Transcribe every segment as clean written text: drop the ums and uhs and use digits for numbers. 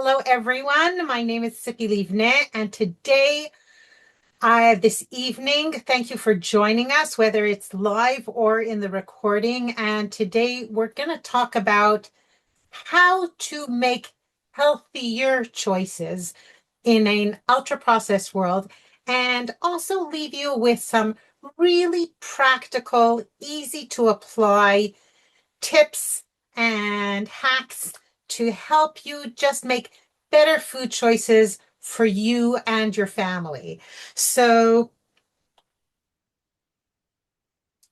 Hello, everyone. My name is Zippi Livneh, and today, this evening, thank you for joining us, whether it's live or in the recording. And today, we're going to talk about how to make healthier choices in an ultra-processed world, and also leave you with some really practical, easy to apply tips and hacks to help you just make better food choices for you and your family. So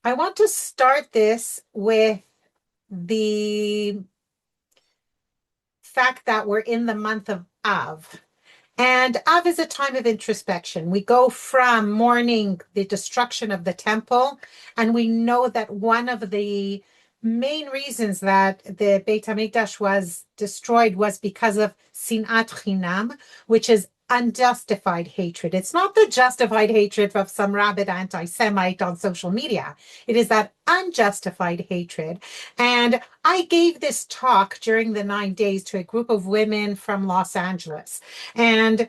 I want to start this with the fact that we're in the month of Av. And Av is a time of introspection. We go from mourning the destruction of the temple, and we know that one of the main reasons that the Beit HaMikdash was destroyed was because of sinat chinam, which is unjustified hatred. It's not the justified hatred of some rabid anti-Semite on social media. It is that unjustified hatred. And I gave this talk during the 9 days to a group of women from Los Angeles. And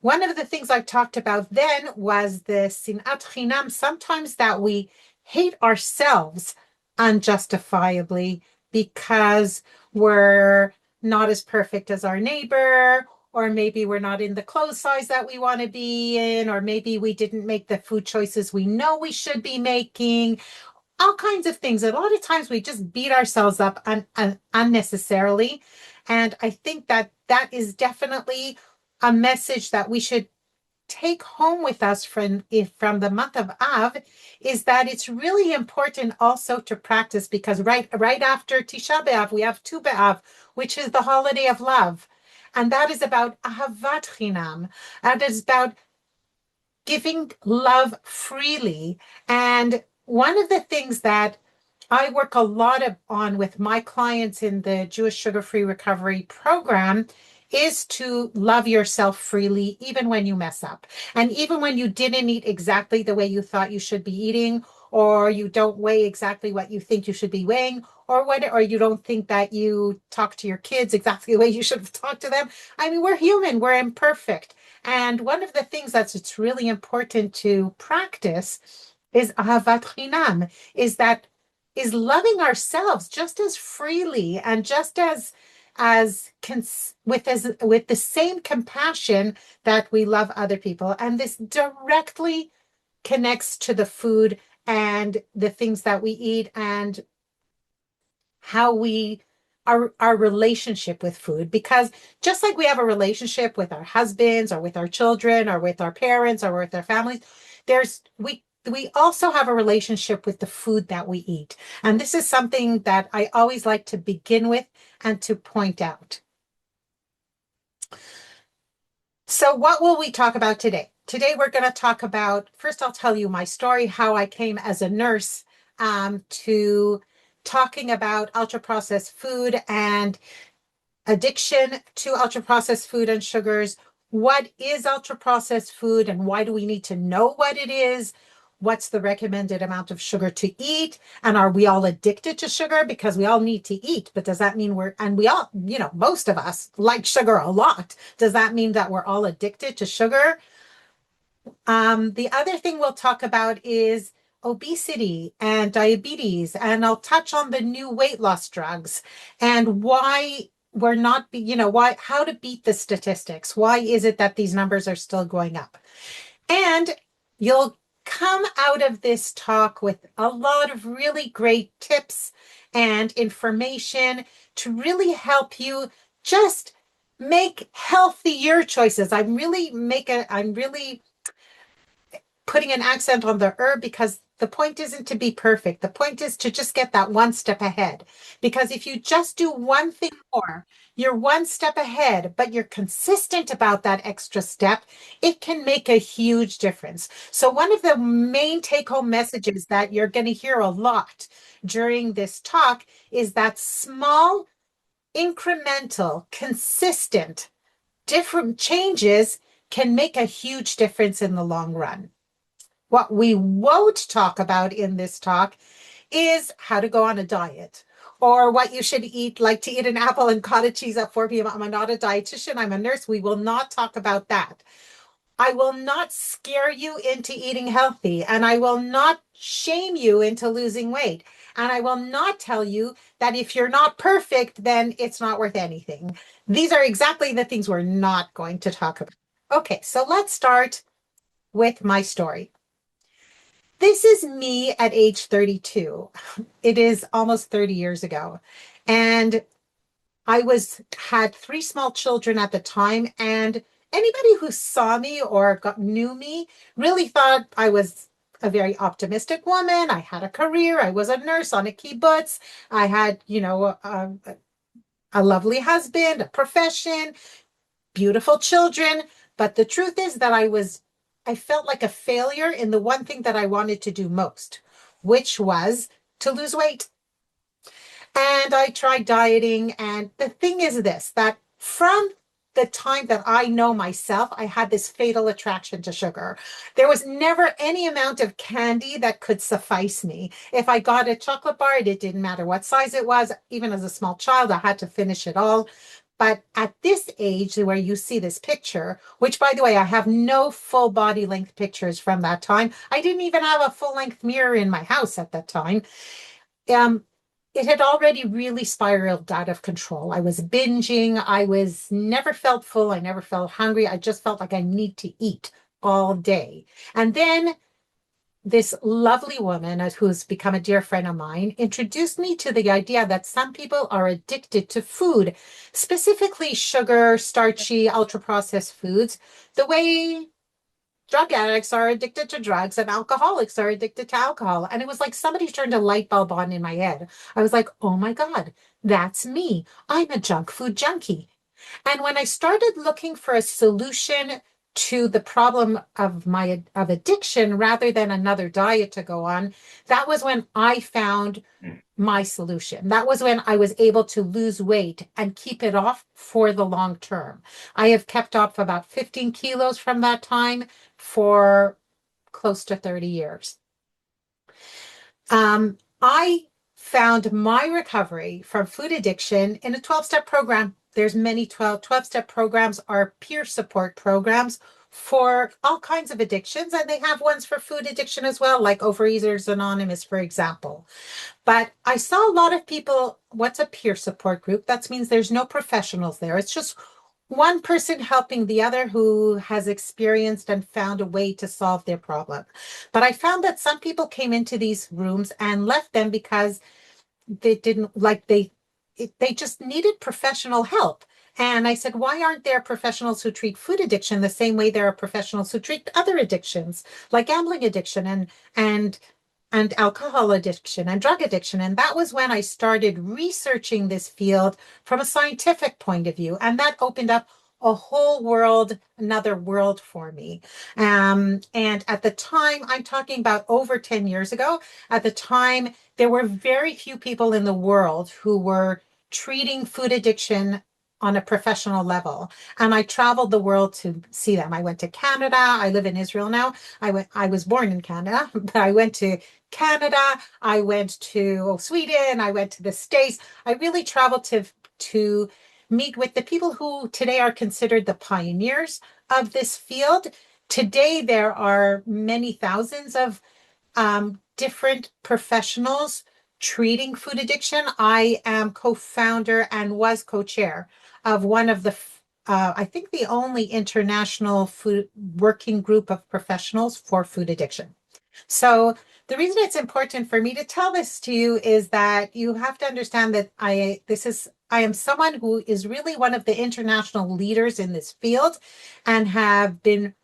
one of the things I talked about then was the sinat chinam, sometimes that we hate ourselves unjustifiably because we're not as perfect as our neighbor, or maybe we're not in the clothes size that we want to be in, or maybe we didn't make the food choices we know we should be making, all kinds of things. A lot of times we just beat ourselves up unnecessarily. And I think that that is definitely a message that we should take home with us from the month of Av, is that it's really important also to practice, because right after Tisha B'Av, we have Tu B'Av, which is the holiday of love. And that is about Ahavat Chinam. That is about giving love freely. And one of the things that I work a lot on with my clients in the Jewish Sugar-Free Recovery Program is to love yourself freely, even when you mess up. And even when you didn't eat exactly the way you thought you should be eating, or you don't weigh exactly what you think you should be weighing, or you don't think that you talk to your kids exactly the way you should have talked to them. I mean, we're human, we're imperfect. And one of the things it's really important to practice is ahavat chinam, is loving ourselves just as freely and just with the same compassion that we love other people. And this directly connects to the food and the things that we eat, and how our relationship with food. Because just like we have a relationship with our husbands or with our children or with our parents or with our families, we also have a relationship with the food that we eat. And this is something that I always like to begin with and to point out. So what will we talk about today? Today we're going to talk about, first I'll tell you my story, how I came as a nurse to talking about ultra-processed food and addiction to ultra-processed food and sugars. What is ultra-processed food, and why do we need to know what it is? What's the recommended amount of sugar to eat? And are we all addicted to sugar? Because we all need to eat, but does that mean we all, most of us like sugar a lot. Does that mean that we're all addicted to sugar? The other thing we'll talk about is obesity and diabetes, and I'll touch on the new weight loss drugs and why we're not, how to beat the statistics. Why is it that these numbers are still going up? And you'll come out of this talk with a lot of really great tips and information to really help you just make healthier choices. I'm really putting an accent on the herb, because the point isn't to be perfect. The point is to just get that one step ahead. Because if you just do one thing more, you're one step ahead, but you're consistent about that extra step, it can make a huge difference. So one of the main take-home messages that you're going to hear a lot during this talk is that small, incremental, consistent, different changes can make a huge difference in the long run. What we won't talk about in this talk is how to go on a diet, or what you should eat, like to eat an apple and cottage cheese at 4 p.m. I'm not a dietitian, I'm a nurse. We will not talk about that. I will not scare you into eating healthy, and I will not shame you into losing weight. And I will not tell you that if you're not perfect, then it's not worth anything. These are exactly the things we're not going to talk about. Okay, so let's start with my story. This is me at age 32. It is almost 30 years ago. And I had three small children at the time, and anybody who saw me or knew me really thought I was a very optimistic woman. I had a career. I was a nurse on a kibbutz. I had, a lovely husband, a profession, beautiful children. But the truth is that I felt like a failure in the one thing that I wanted to do most, which was to lose weight. And I tried dieting. And the thing is this, that from the time that I know myself, I had this fatal attraction to sugar. There was never any amount of candy that could suffice me. If I got a chocolate bar, it didn't matter what size it was. Even as a small child, I had to finish it all. But at this age where you see this picture, which by the way, I have no full body length pictures from that time. I didn't even have a full length mirror in my house at that time. Um, it had already really spiraled out of control. I was binging. I was never felt full. I never felt hungry. I just felt like I need to eat all day. And then this lovely woman who's become a dear friend of mine introduced me to the idea that some people are addicted to food, specifically sugar, starchy, ultra processed foods, the way drug addicts are addicted to drugs and alcoholics are addicted to alcohol. And it was like somebody turned a light bulb on in my head. I was like, oh my God, that's me. I'm a junk food junkie. And when I started looking for a solution to the problem of addiction rather than another diet to go on, that was when I found my solution. That was when I was able to lose weight and keep it off for the long term. I have kept off about 15 kilos from that time for close to 30 years. I found my recovery from food addiction in a 12-step program. There's many 12-step programs are peer support programs for all kinds of addictions, and they have ones for food addiction as well, like Overeaters Anonymous, for example. But I saw a lot of people, what's a peer support group? That means there's no professionals there. It's just one person helping the other who has experienced and found a way to solve their problem. But I found that some people came into these rooms and left them because they didn't like they just needed professional help. And I said, why aren't there professionals who treat food addiction the same way there are professionals who treat other addictions, like gambling addiction and alcohol addiction and drug addiction? And that was when I started researching this field from a scientific point of view. And that opened up a whole world, another world for me. And at the time, I'm talking about over 10 years ago, at the time, there were very few people in the world who were treating food addiction on a professional level. And I traveled the world to see them. I went to Canada. I live in Israel now. I was born in Canada, but I went to Canada. I went to Sweden. I went to the States. I really traveled to meet with the people who today are considered the pioneers of this field. Today, there are many thousands of different professionals treating food addiction. I am co-founder and was co-chair of one of I think the only international food working group of professionals for food addiction. So the reason it's important for me to tell this to you is that you have to understand that I am someone who is really one of the international leaders in this field and have been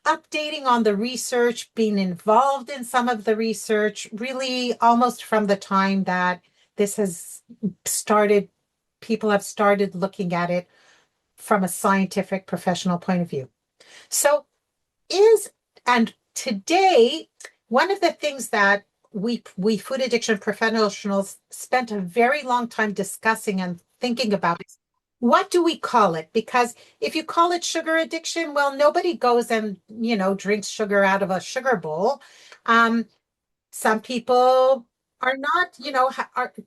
updating on the research, being involved in some of the research, really almost from the time that this has started, people have started looking at it from a scientific professional point of view. So and today, one of the things that we food addiction professionals spent a very long time discussing and thinking about is what do we call it? Because if you call it sugar addiction, well, nobody goes and, drinks sugar out of a sugar bowl. Some people are not,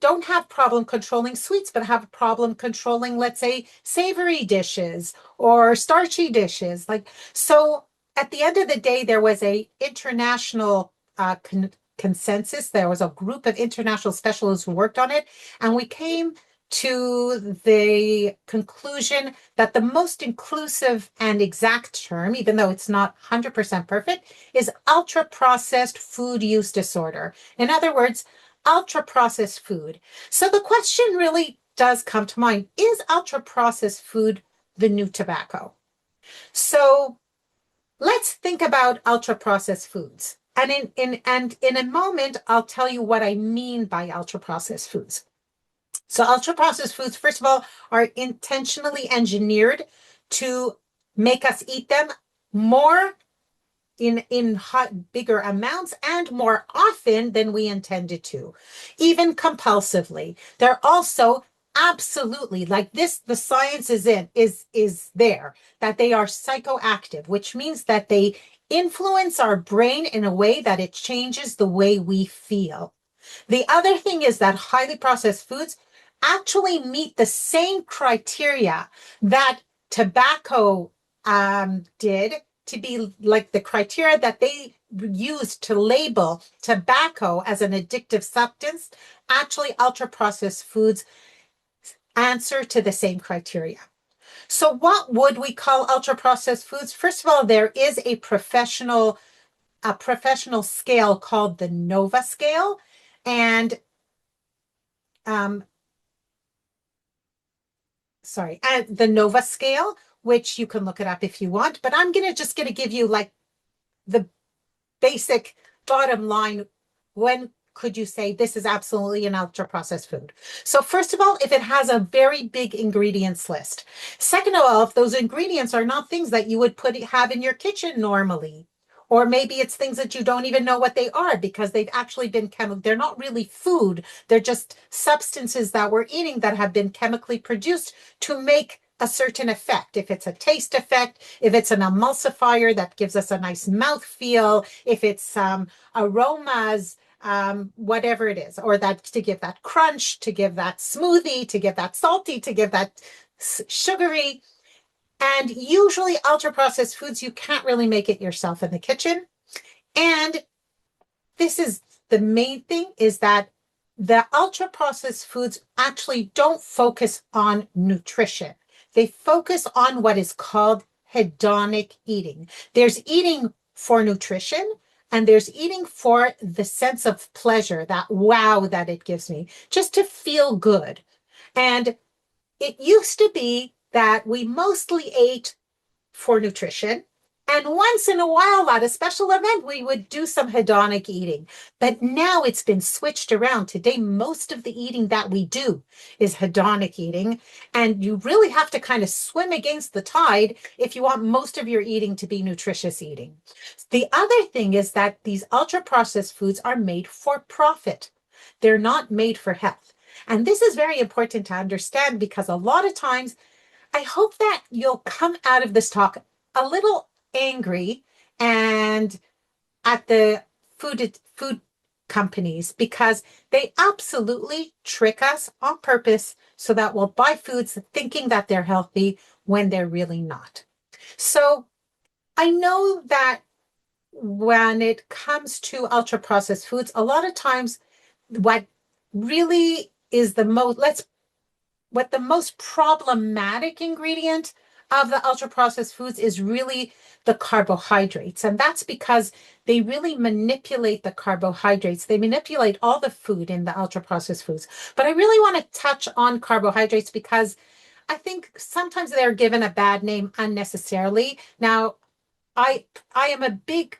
don't have problem controlling sweets, but have a problem controlling, let's say, savory dishes or starchy dishes. Like, so at the end of the day, there was a international consensus. There was a group of international specialists who worked on it, and we came to the conclusion that the most inclusive and exact term, even though it's not 100% perfect, is ultra processed food use disorder. In other words, ultra processed food. So the question really does come to mind, is ultra processed food the new tobacco? So let's think about ultra processed foods. And in a moment, I'll tell you what I mean by ultra processed foods. So ultra processed foods, first of all, are intentionally engineered to make us eat them more in hot, bigger amounts and more often than we intended to, even compulsively. They're also absolutely, like this, the science is there, that they are psychoactive, which means that they influence our brain in a way that it changes the way we feel. The other thing is that highly processed foods actually meet the same criteria that tobacco did, to be like the criteria that they used to label tobacco as an addictive substance. Actually, ultra processed foods answer to the same criteria. So what would we call ultra processed foods? First of all, there is a professional scale called the NOVA scale. And um, the NOVA scale, which you can look it up if you want, but I'm just going to give you like the basic bottom line. When could you say this is absolutely an ultra processed food? So first of all, if it has a very big ingredients list. Second of all, if those ingredients are not things that you would have in your kitchen normally, or maybe it's things that you don't even know what they are because they've actually been they're not really food. They're just substances that we're eating that have been chemically produced to make a certain effect. If it's a taste effect, if it's an emulsifier that gives us a nice mouth feel, if it's aromas, whatever it is, or that to give that crunch, to give that smoothie, to give that salty, to give that sugary. And usually ultra processed foods, you can't really make it yourself in the kitchen. And this is the main thing, is that the ultra processed foods actually don't focus on nutrition. They focus on what is called hedonic eating. There's eating for nutrition, and there's eating for the sense of pleasure, that wow that it gives me, just to feel good. And it used to be that we mostly ate for nutrition. And once in a while, at a special event, we would do some hedonic eating. But now it's been switched around. Today, most of the eating that we do is hedonic eating. And you really have to kind of swim against the tide if you want most of your eating to be nutritious eating. The other thing is that these ultra processed foods are made for profit. They're not made for health. And this is very important to understand, because a lot of times I hope that you'll come out of this talk a little angry and at the food companies, because they absolutely trick us on purpose so that we'll buy foods thinking that they're healthy when they're really not. So I know that when it comes to ultra processed foods, a lot of times what really is what the most problematic ingredient of the ultra processed foods is really the carbohydrates. And that's because they really manipulate the carbohydrates. They manipulate all the food in the ultra processed foods. But I really want to touch on carbohydrates because I think sometimes they're given a bad name unnecessarily. Now, I am a big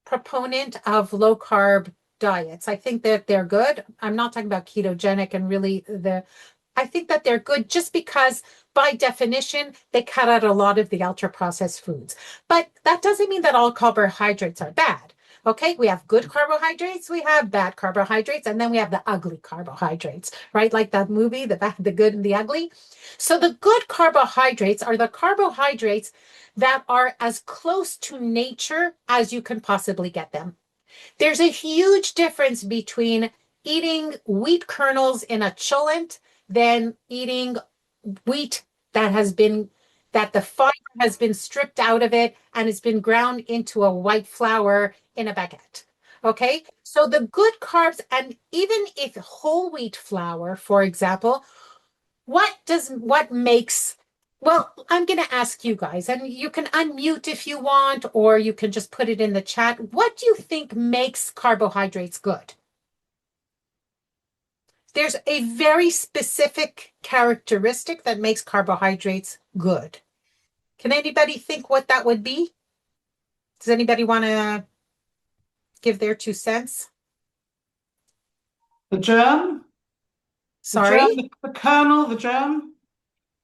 proponent of low carb diets. I think that they're good. I'm not talking about ketogenic and really I think that they're good just because by definition, they cut out a lot of the ultra processed foods. But that doesn't mean that all carbohydrates are bad. Okay, we have good carbohydrates, we have bad carbohydrates, and then we have the ugly carbohydrates, right? Like that movie, the bad, the good, and the ugly. So the good carbohydrates are the carbohydrates that are as close to nature as you can possibly get them. There's a huge difference between eating wheat kernels in a cholent than eating wheat that has been that the fiber has been stripped out of it and it's been ground into a white flour in a baguette. Okay, so the good carbs, and even if whole wheat flour, for example, what makes, well, I'm going to ask you guys, and you can unmute if you want, or you can just put it in the chat. What do you think makes carbohydrates good? There's a very specific characteristic that makes carbohydrates good. Can anybody think what that would be? Does anybody want to give their 2 cents? The germ, Sorry? the kernel, the germ,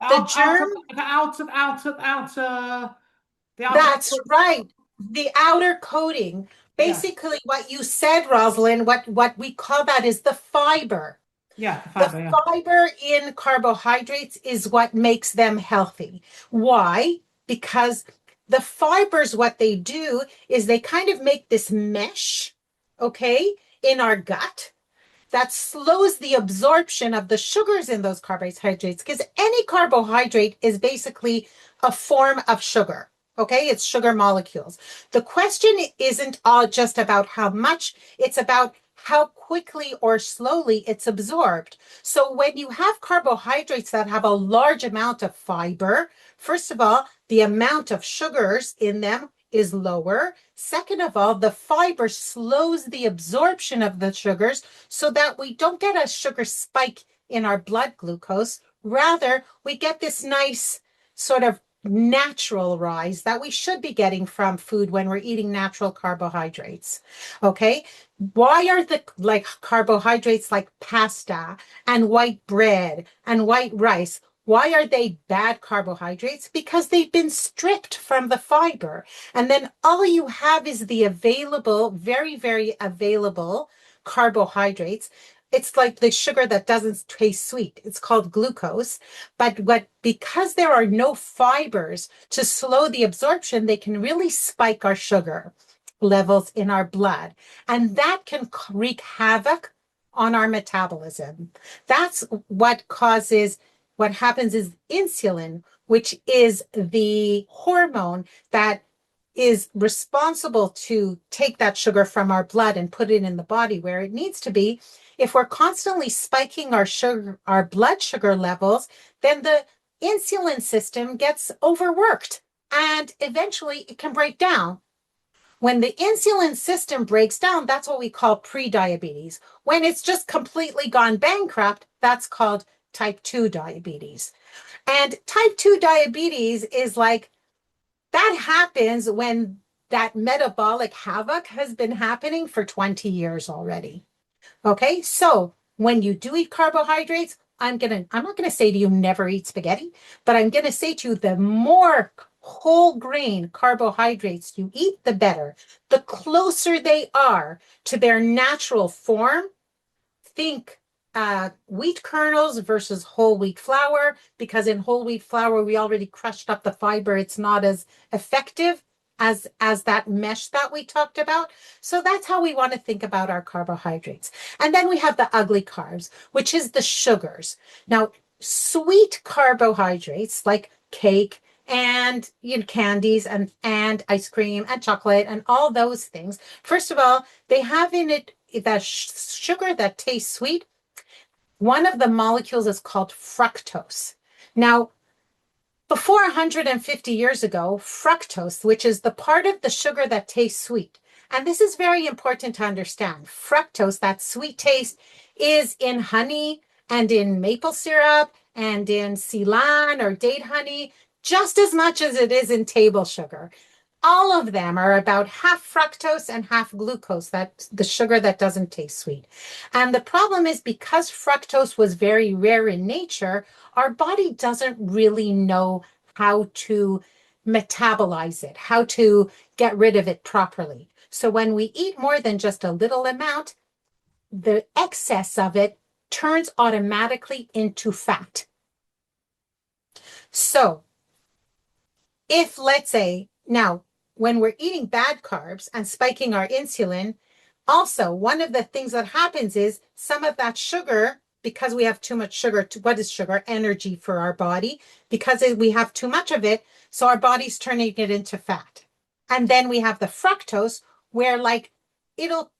The out, germ? the outer That's coat. right. The outer coating. Yeah, Basically, what you said, Rosalind, what we call that is the fiber. yeah, the The fiber. Yeah, fiber in carbohydrates is what makes them healthy. Why? Because the fibers, what they do is they kind of make this mesh, okay, in our gut that slows the absorption of the sugars in those carbohydrates, because any carbohydrate is basically a form of sugar. Okay, it's sugar molecules. The question isn't all just about how much, it's about how quickly or slowly it's absorbed. So when you have carbohydrates that have a large amount of fiber, first of all, the amount of sugars in them is lower. Second of all, the fiber slows the absorption of the sugars so that we don't get a sugar spike in our blood glucose. Rather, we get this nice sort of natural rise that we should be getting from food when we're eating natural carbohydrates. Okay. Why are the like carbohydrates like pasta and white bread and white rice? Why are they bad carbohydrates? Because they've been stripped from the fiber. And then all you have is the available, very, very available carbohydrates. It's like the sugar that doesn't taste sweet. It's called glucose. But because there are no fibers to slow the absorption, they can really spike our sugar levels in our blood. And that can wreak havoc on our metabolism. That's what happens is insulin, which is the hormone that is responsible to take that sugar from our blood and put it in the body where it needs to be. If we're constantly spiking our blood sugar levels, then the insulin system gets overworked and eventually it can break down. When the insulin system breaks down, that's what we call prediabetes. When it's just completely gone bankrupt, that's called type 2 diabetes. And type 2 diabetes is like that happens when that metabolic havoc has been happening for 20 years already. Okay, so when you do eat carbohydrates, I'm not gonna say to you never eat spaghetti, but I'm gonna say to you the more whole grain carbohydrates you eat, the better. The closer they are to their natural form, think wheat kernels versus whole wheat flour, because in whole wheat flour we already crushed up the fiber. It's not as effective as that mesh that we talked about. So that's how we want to think about our carbohydrates. And then we have the ugly carbs, which is the sugars. Now, sweet carbohydrates like cake and candies and ice cream and chocolate and all those things. First of all, they have in it that sugar that tastes sweet. One of the molecules is called fructose. Now, before 150 years ago, fructose, which is the part of the sugar that tastes sweet, and this is very important to understand, fructose, that sweet taste, is in honey and in maple syrup and in Ceylon or date honey, just as much as it is in table sugar. All of them are about half fructose and half glucose, that's the sugar that doesn't taste sweet. And the problem is because fructose was very rare in nature, our body doesn't really know how to metabolize it, how to get rid of it properly. So when we eat more than just a little amount, the excess of it turns automatically into fat. So if let's say now when we're eating bad carbs and spiking our insulin, Also, one of the things that happens is some of that sugar, because we have too much sugar, what is sugar? Energy for our body, because we have too much of it, so our body's turning it into fat. And then we have the fructose, where like it'll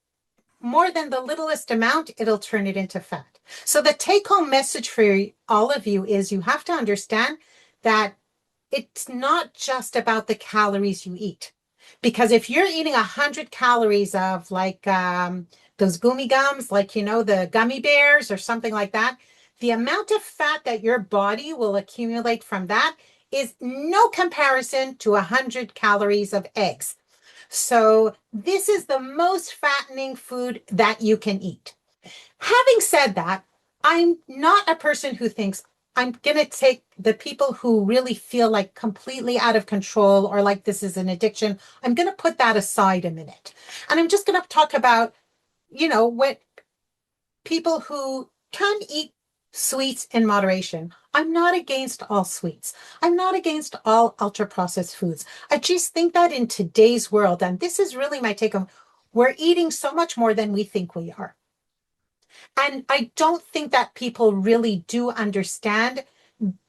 more than the littlest amount, it'll turn it into fat. So the take home message for all of you is you have to understand that it's not just about the calories you eat. Because if you're eating 100 calories of like those gummy gums, like, you know, the gummy bears or something like that, the amount of fat that your body will accumulate from that is no comparison to 100 calories of eggs. So this is the most fattening food that you can eat. Having said that, I'm not a person who thinks I'm going to take the people who really feel like completely out of control or like this is an addiction. I'm going to put that aside a minute. And I'm just going to talk about, you know, what people who can eat sweets in moderation. I'm not against all sweets. I'm not against all ultra processed foods. I just think that in today's world, and this is really my take on, we're eating so much more than we think we are. And I don't think that people really do understand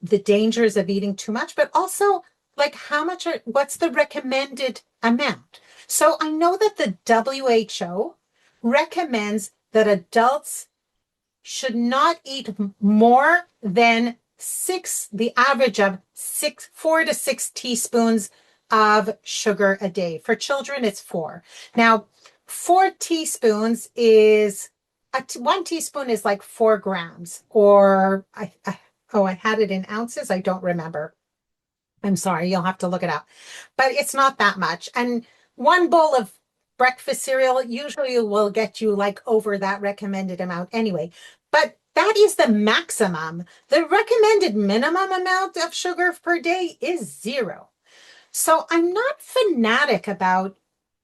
the dangers of eating too much, but also like what's the recommended amount? So I know that the WHO recommends that adults should not eat more than the average of 4 to 6 teaspoons of sugar a day. For children, it's 4. Now, 4 teaspoons is, 1 teaspoon is like 4 grams, or I had it in ounces. I don't remember. I'm sorry, you'll have to look it up. But it's not that much. And one bowl of breakfast cereal usually will get you like over that recommended amount anyway. But that is the maximum. The recommended minimum amount of sugar per day is 0. So I'm not fanatic about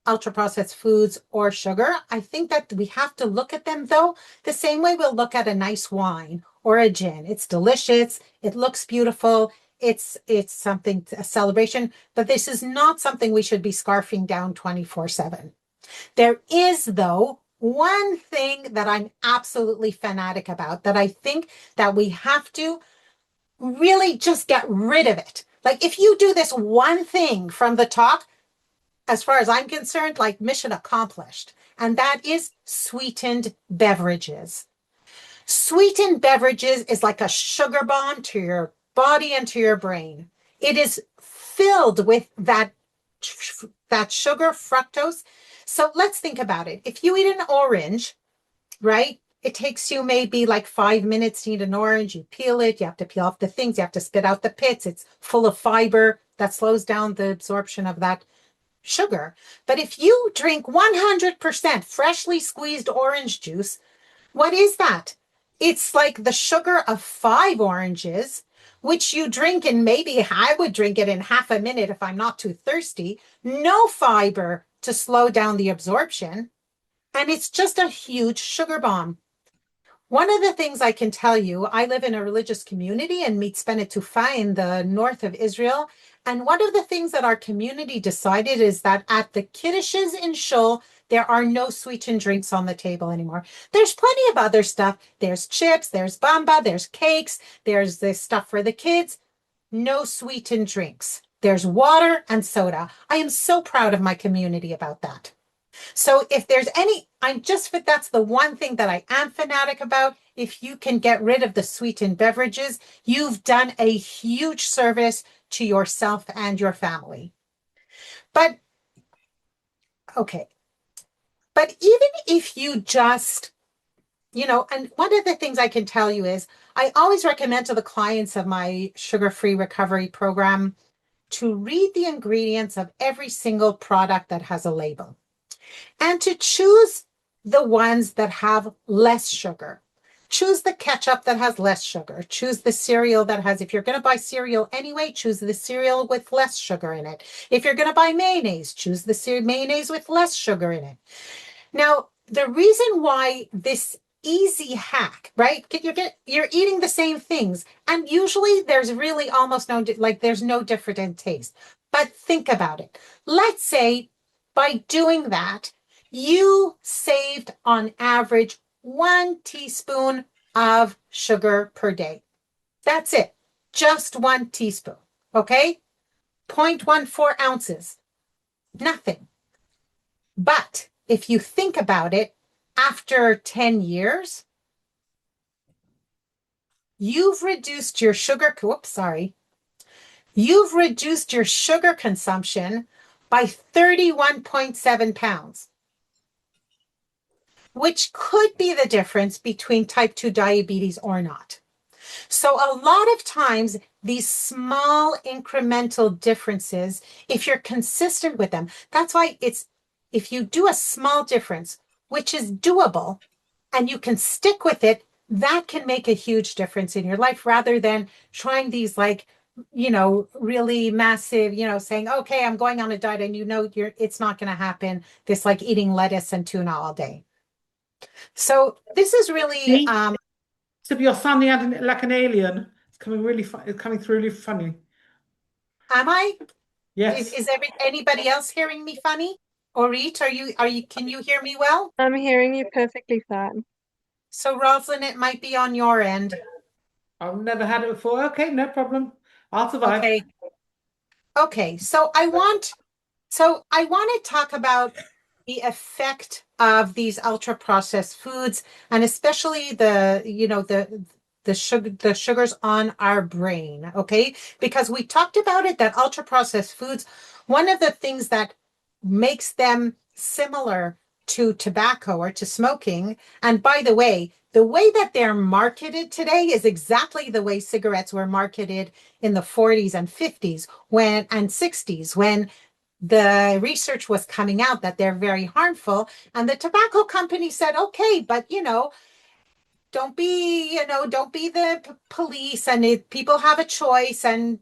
ultra processed foods or sugar. I think that we have to look at them though the same way we'll look at a nice wine or a gin. It's delicious, it looks beautiful, it's something, a celebration, but this is not something we should be scarfing down 24/7. There is though one thing that I'm absolutely fanatic about that I think that we have to really just get rid of it. Like if you do this one thing from the top, as far as I'm concerned, like mission accomplished. And that is sweetened beverages. Sweetened beverages is like a sugar bomb to your body and to your brain. It is filled with that sugar, fructose. So let's think about it. If you eat an orange, right? It takes you maybe like 5 minutes to eat an orange. You peel it, you have to peel off the things, you have to spit out the pits. It's full of fiber that slows down the absorption of that sugar. But if you drink 100% freshly squeezed orange juice, what is that? It's like the sugar of 5 oranges, which you drink in maybe I would drink it in half a minute if I'm not too thirsty. No fiber to slow down the absorption. And it's just a huge sugar bomb. One of the things I can tell you, I live in a religious community in Mitzpenet Tufa in the north of Israel. And one of the things that our community decided is that at the kiddushes in Shul, there are no sweetened drinks on the table anymore. There's plenty of other stuff. There's chips, there's bamba, there's cakes, there's this stuff for the kids. No sweetened drinks. There's water and soda. I am so proud of my community about that. So if there's that's the one thing that I am fanatic about. If you can get rid of the sweetened beverages, you've done a huge service to yourself and your family. But, okay. But even if you just, and one of the things I can tell you is I always recommend to the clients of my sugar-free recovery program to read the ingredients of every single product that has a label, and to choose the ones that have less sugar. Choose the ketchup that has less sugar. Choose the cereal that has, if you're going to buy cereal anyway, choose the cereal with less sugar in it. If you're going to buy mayonnaise, choose the mayonnaise with less sugar in it. Now, the reason why this easy hack, right? You're eating the same things, and usually there's really almost there's no different in taste. But think about it. Let's say by doing that, you saved on average 1 teaspoon of sugar per day. That's it. Just 1 teaspoon. Okay? 0.14 ounces. Nothing. But if you think about it, after 10 years, you've reduced your sugar, whoops, sorry. You've reduced your sugar consumption by 31.7 pounds, which could be the difference between type 2 diabetes or not. So a lot of times, these small incremental differences, if you're consistent with them, that's why if you do a small difference, which is doable, and you can stick with it, that can make a huge difference in your life rather than trying these really massive, saying, okay, I'm going on a diet and it's not going to happen. This like eating lettuce and tuna all day. So this is really, See? So you're sounding like an alien. It's coming really it's coming through really funny. am I? Yes. Is anybody else hearing me funny? Orit, can you hear me well? I'm hearing you perfectly fine. So Rosalind, it might be on your end. I've never had it before. Okay, no problem. I'll survive. Okay. Okay. So I want to talk about the effect of these ultra processed foods and especially the sugars on our brain, okay? Because we talked about it that ultra processed foods, one of the things that makes them similar to tobacco or to smoking, and by the way that they're marketed today is exactly the way cigarettes were marketed in the 40s and 50s and 60s when the research was coming out that they're very harmful. And the tobacco company said, okay, but don't be the police and people have a choice and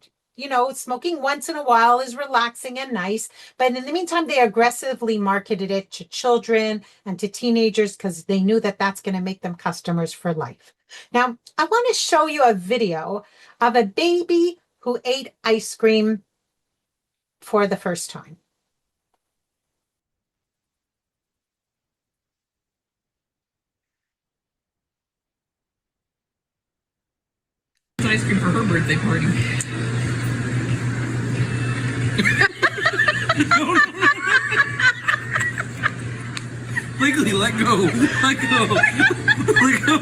smoking once in a while is relaxing and nice. But in the meantime, they aggressively marketed it to children and to teenagers because they knew that that's going to make them customers for life. Now, I want to show you a video of a baby who ate ice cream for the first time. Ice cream for her birthday party. Legally, let go. Let go. Let go.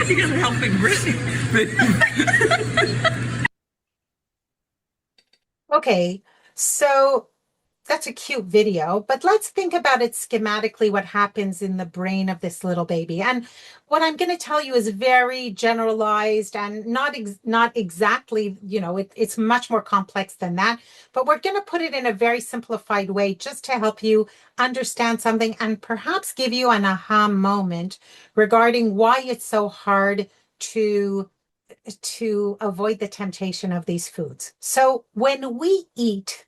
You guys are helping Brittany. Okay, so that's a cute video, but let's think about it schematically, what happens in the brain of this little baby. And what I'm going to tell you is very generalized and not exactly, it's much more complex than that, but we're going to put it in a very simplified way just to help you understand something and perhaps give you an aha moment regarding why it's so hard to avoid the temptation of these foods. So when we eat,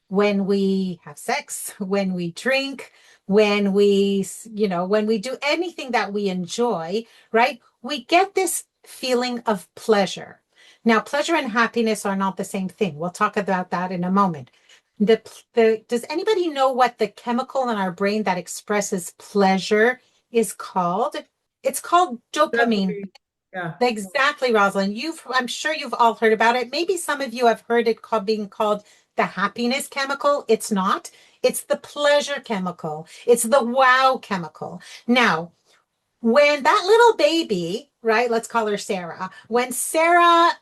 when we have sex, when we drink, when we do anything that we enjoy, right? We get this feeling of pleasure. Now, pleasure and happiness are not the same thing. We'll talk about that in a moment. Does anybody know what the chemical in our brain that expresses pleasure is called? It's called dopamine. Yeah. Exactly, Rosalind. I'm sure you've all heard about it. Maybe some of you have heard it being called the happiness chemical. It's not. It's the pleasure chemical. It's the wow chemical. Now, when that little baby, right, let's call her Sarah, when Sarah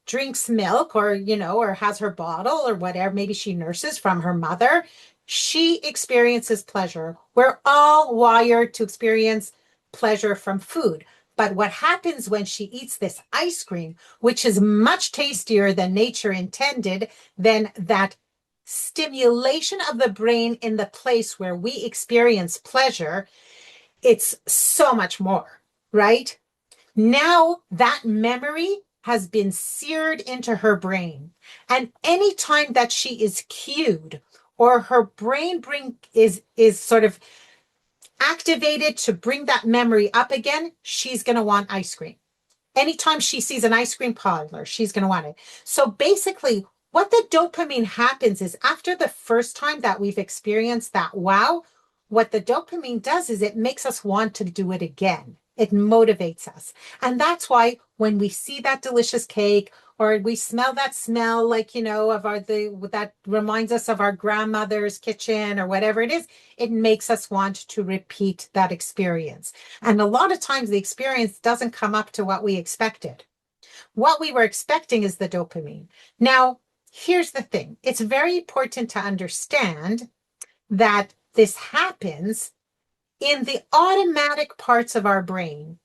drinks milk or has her bottle or whatever, maybe she nurses from her mother, she experiences pleasure. We're all wired to experience pleasure from food. But what happens when she eats this ice cream, which is much tastier than nature intended, then that stimulation of the brain in the place where we experience pleasure, it's so much more, right? Now that memory has been seared into her brain. And anytime that she is cued or her brain is sort of activated to bring that memory up again, she's going to want ice cream. Anytime she sees an ice cream parlor, she's going to want it. So basically, what the dopamine happens is after the first time that we've experienced that wow, what the dopamine does is it makes us want to do it again. It motivates us. And that's why when we see that delicious cake or we smell that smell, like, of that reminds us of our grandmother's kitchen or whatever it is, it makes us want to repeat that experience. And a lot of times the experience doesn't come up to what we expected. What we were expecting is the dopamine. Now, here's the thing. It's very important to understand that this happens in the automatic parts of our brain.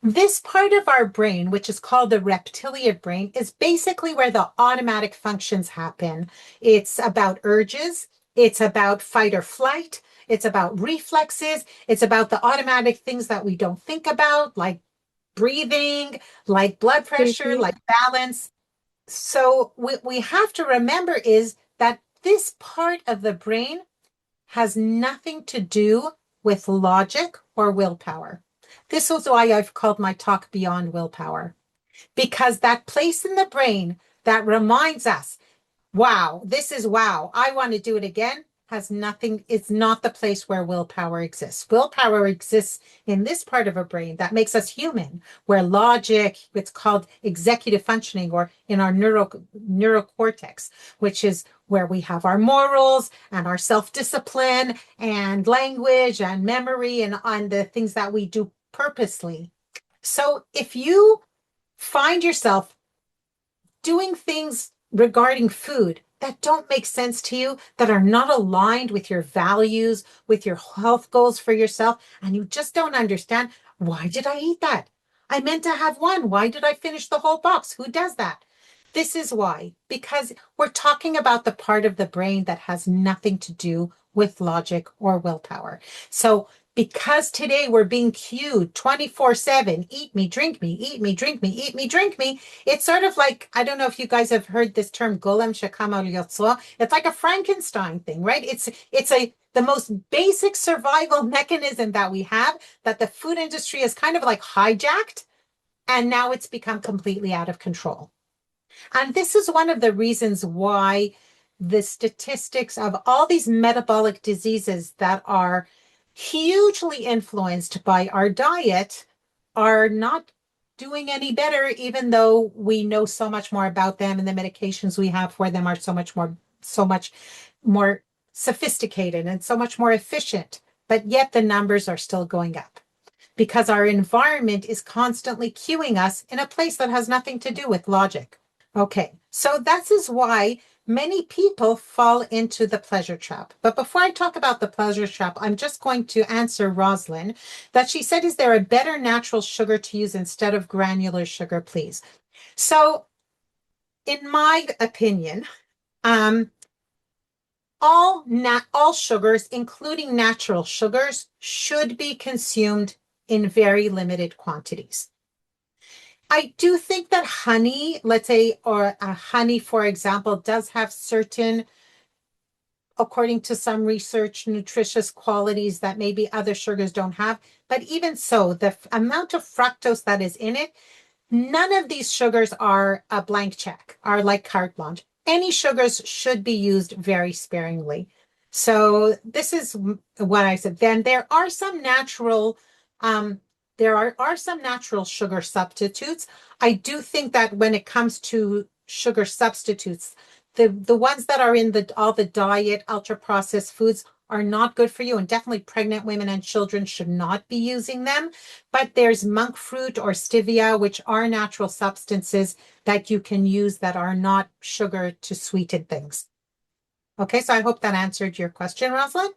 This part of our brain, which is called the reptilian brain, is basically where the automatic functions happen. It's about urges. It's about fight or flight. It's about reflexes. It's about the automatic things that we don't think about, like breathing, like blood pressure, like balance. So what we have to remember is that this part of the brain has nothing to do with logic or willpower. This is why I've called my talk Beyond Willpower, because that place in the brain that reminds us, wow, this is wow, I want to do it again, has nothing, it's not the place where willpower exists. Willpower exists in this part of our brain that makes us human, where logic, it's called executive functioning, or in our neurocortex, which is where we have our morals and our self-discipline and language and memory and on the things that we do purposely. So if you find yourself doing things regarding food that don't make sense to you, that are not aligned with your values, with your health goals for yourself, and you just don't understand, why did I eat that? I meant to have one. Why did I finish the whole box? Who does that? This is why, because we're talking about the part of the brain that has nothing to do with logic or willpower. So because today we're being cued 24/7, eat me, drink me, eat me, drink me, eat me, drink me. It's sort of like, I don't know if you guys have heard this term, golem shekam al yotzro. It's like a Frankenstein thing, right? It's the most basic survival mechanism that we have, that the food industry is kind of like hijacked, and now it's become completely out of control. And this is one of the reasons why the statistics of all these metabolic diseases that are hugely influenced by our diet are not doing any better, even though we know so much more about them and the medications we have for them are so much more sophisticated and so much more efficient. But yet the numbers are still going up because our environment is constantly cueing us in a place that has nothing to do with logic. Okay, so that is why many people fall into the pleasure trap. But before I talk about the pleasure trap, I'm just going to answer Rosalind that she said, is there a better natural sugar to use instead of granular sugar, please? So in my opinion, all sugars, including natural sugars, should be consumed in very limited quantities. I do think that honey, let's say, or honey, for example, does have certain, according to some research, nutritious qualities that maybe other sugars don't have. But even so, the amount of fructose that is in it, none of these sugars are a blank check, are like carte blanche. Any sugars should be used very sparingly. So this is what I said. Then there are some natural sugar substitutes. I do think that when it comes to sugar substitutes, the ones that are in all the diet, ultra processed foods are not good for you, and definitely pregnant women and children should not be using them. But there's monk fruit or stevia, which are natural substances that you can use that are not sugar to sweeten things. Okay, so I hope that answered your question, Rosalind.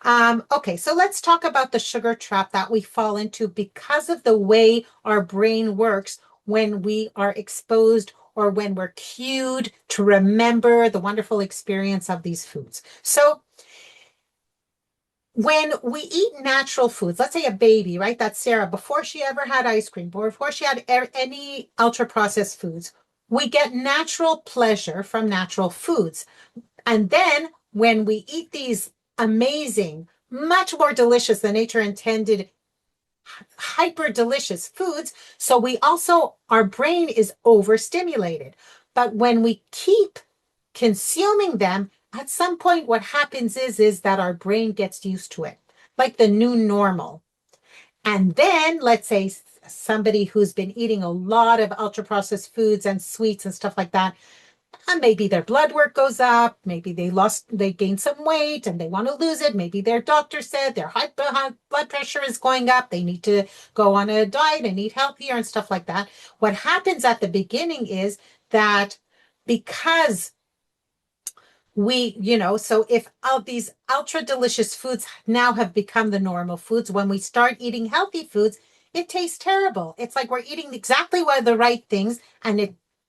Okay, so let's talk about the sugar trap that we fall into because of the way our brain works when we are exposed or when we're cued to remember the wonderful experience of these foods. So when we eat natural foods, let's say a baby, right? That's Sarah, before she ever had ice cream, before she had any ultra processed foods, we get natural pleasure from natural foods. And then when we eat these amazing, much more delicious than nature intended, hyper delicious foods, so our brain is overstimulated. But when we keep consuming them, at some point what happens is that our brain gets used to it, like the new normal. And then let's say somebody who's been eating a lot of ultra processed foods and sweets and stuff like that, and maybe their blood work goes up, maybe they gained some weight and they want to lose it. Maybe their doctor said their high blood pressure is going up. They need to go on a diet and eat healthier and stuff like that. What happens at the beginning is that because so if all these ultra delicious foods now have become the normal foods, when we start eating healthy foods, it tastes terrible. It's like we're eating exactly the right things, and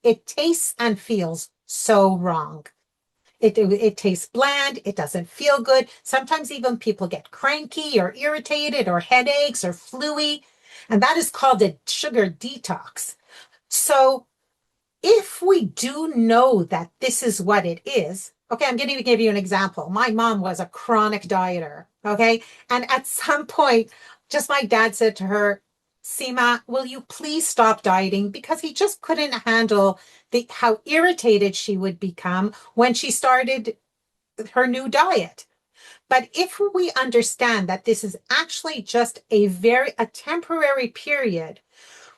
it tastes and feels so wrong. It tastes bland. It doesn't feel good. Sometimes even people get cranky or irritated or headaches or fluey, and that is called a sugar detox. So if we do know that this is what it is, okay, I'm going to give you an example. My mom was a chronic dieter, okay? And at some point, just my dad said to her, Seema, will you please stop dieting? Because he just couldn't handle how irritated she would become when she started her new diet. But if we understand that this is actually just a temporary period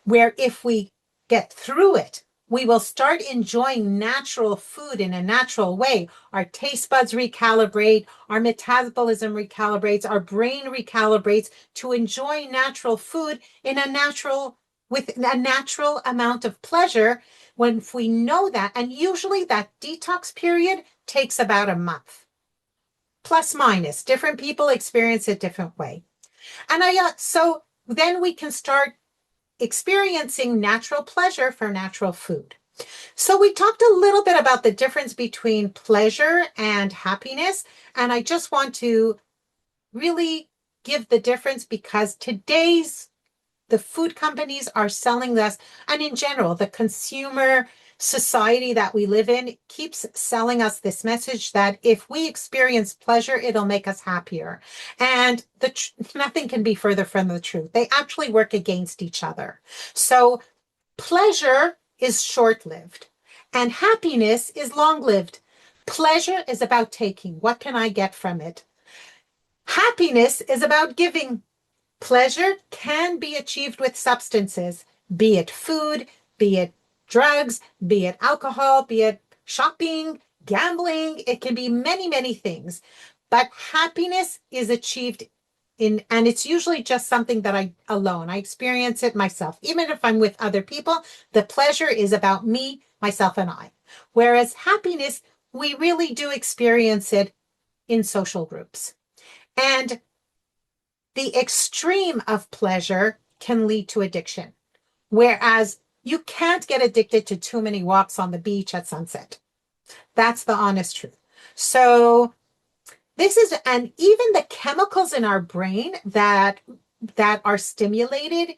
where if we get through it, we will start enjoying natural food in a natural way. Our taste buds recalibrate, our metabolism recalibrates, our brain recalibrates to enjoy natural food with a natural amount of pleasure. If we know that, and usually that detox period takes about a month, plus minus. Different people experience it different way. And so then we can start experiencing natural pleasure for natural food. So we talked a little bit about the difference between pleasure and happiness. And I just want to really give the difference because the food companies are selling this, and in general, the consumer society that we live in keeps selling us this message that if we experience pleasure, it'll make us happier. And nothing can be further from the truth. They actually work against each other. So pleasure is short-lived and happiness is long-lived. Pleasure is about taking. What can I get from it? Happiness is about giving. Pleasure can be achieved with substances, be it food, be it drugs, be it alcohol, be it shopping, gambling. It can be many, many things. But happiness is achieved and it's usually just something that I experience it myself. Even if I'm with other people, the pleasure is about me, myself, and I. Whereas happiness, we really do experience it in social groups. And the extreme of pleasure can lead to addiction, whereas you can't get addicted to too many walks on the beach at sunset. That's the honest truth. So and even the chemicals in our brain that are stimulated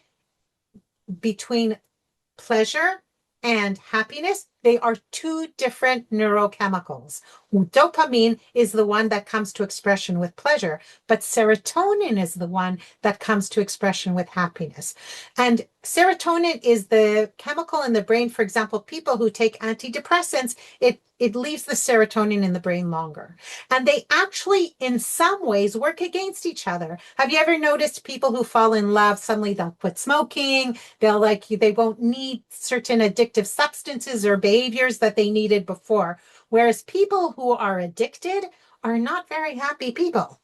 between pleasure and happiness, they are two different neurochemicals. Dopamine is the one that comes to expression with pleasure, but serotonin is the one that comes to expression with happiness. And serotonin is the chemical in the brain. For example, people who take antidepressants, it leaves the serotonin in the brain longer. And they actually, in some ways, work against each other. Have you ever noticed people who fall in love, suddenly they'll quit smoking, they won't need certain addictive substances or behaviors that they needed before. Whereas people who are addicted are not very happy people.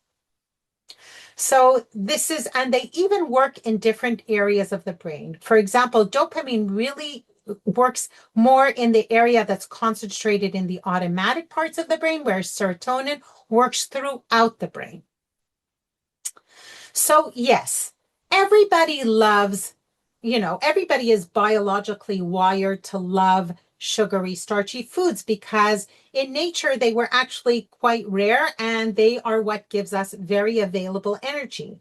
So and they even work in different areas of the brain. For example, dopamine really works more in the area that's concentrated in the automatic parts of the brain, whereas serotonin works throughout the brain. So yes, everybody loves, everybody is biologically wired to love sugary, starchy foods because in nature, they were actually quite rare and they are what gives us very available energy.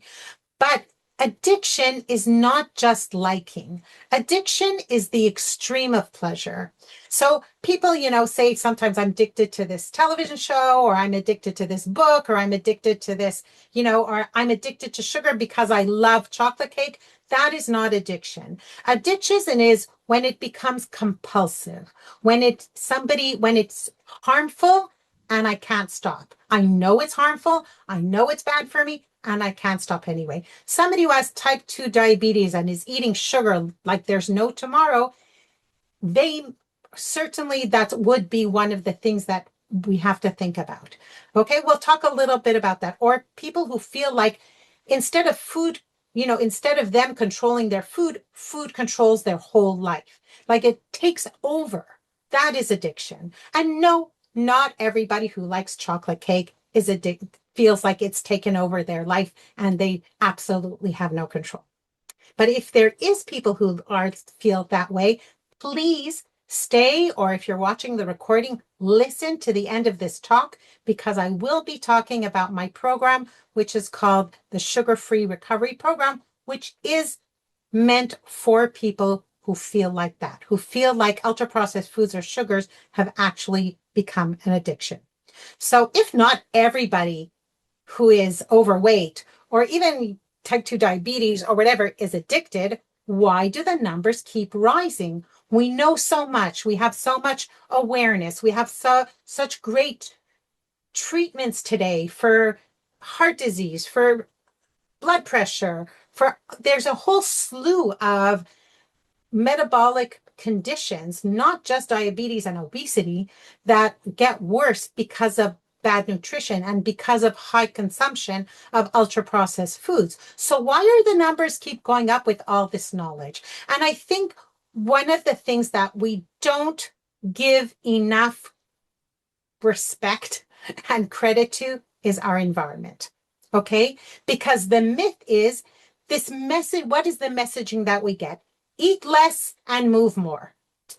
But addiction is not just liking. Addiction is the extreme of pleasure. So people, say sometimes I'm addicted to this television show, or I'm addicted to this book, or I'm addicted to this, or I'm addicted to sugar because I love chocolate cake. That is not addiction. Addiction is when it becomes compulsive, when it's harmful and I can't stop. I know it's harmful. I know it's bad for me, and I can't stop anyway. Somebody who has type 2 diabetes and is eating sugar like there's no tomorrow, that would be one of the things that we have to think about. Okay, we'll talk a little bit about that. Or people who feel like instead of them controlling their food, food controls their whole life. Like it takes over. That is addiction. And no, not everybody who likes chocolate cake is addicted, feels like it's taken over their life and they absolutely have no control. But if there is people who feel that way, please stay, or if you're watching the recording, listen to the end of this talk, because I will be talking about my program, which is called the Sugar-Free Recovery Program, which is meant for people who feel like that, who feel like ultra-processed foods or sugars have actually become an addiction. So if not everybody who is overweight or even type 2 diabetes or whatever is addicted, why do the numbers keep rising? We know so much. We have so much awareness. We have such great treatments today for heart disease, for blood pressure, there's a whole slew of metabolic conditions, not just diabetes and obesity, that get worse because of bad nutrition and because of high consumption of ultra-processed foods. So why are the numbers keep going up with all this knowledge? And I think one of the things that we don't give enough respect and credit to is our environment. Okay? Because the myth is this message. What is the messaging that we get? Eat less and move more.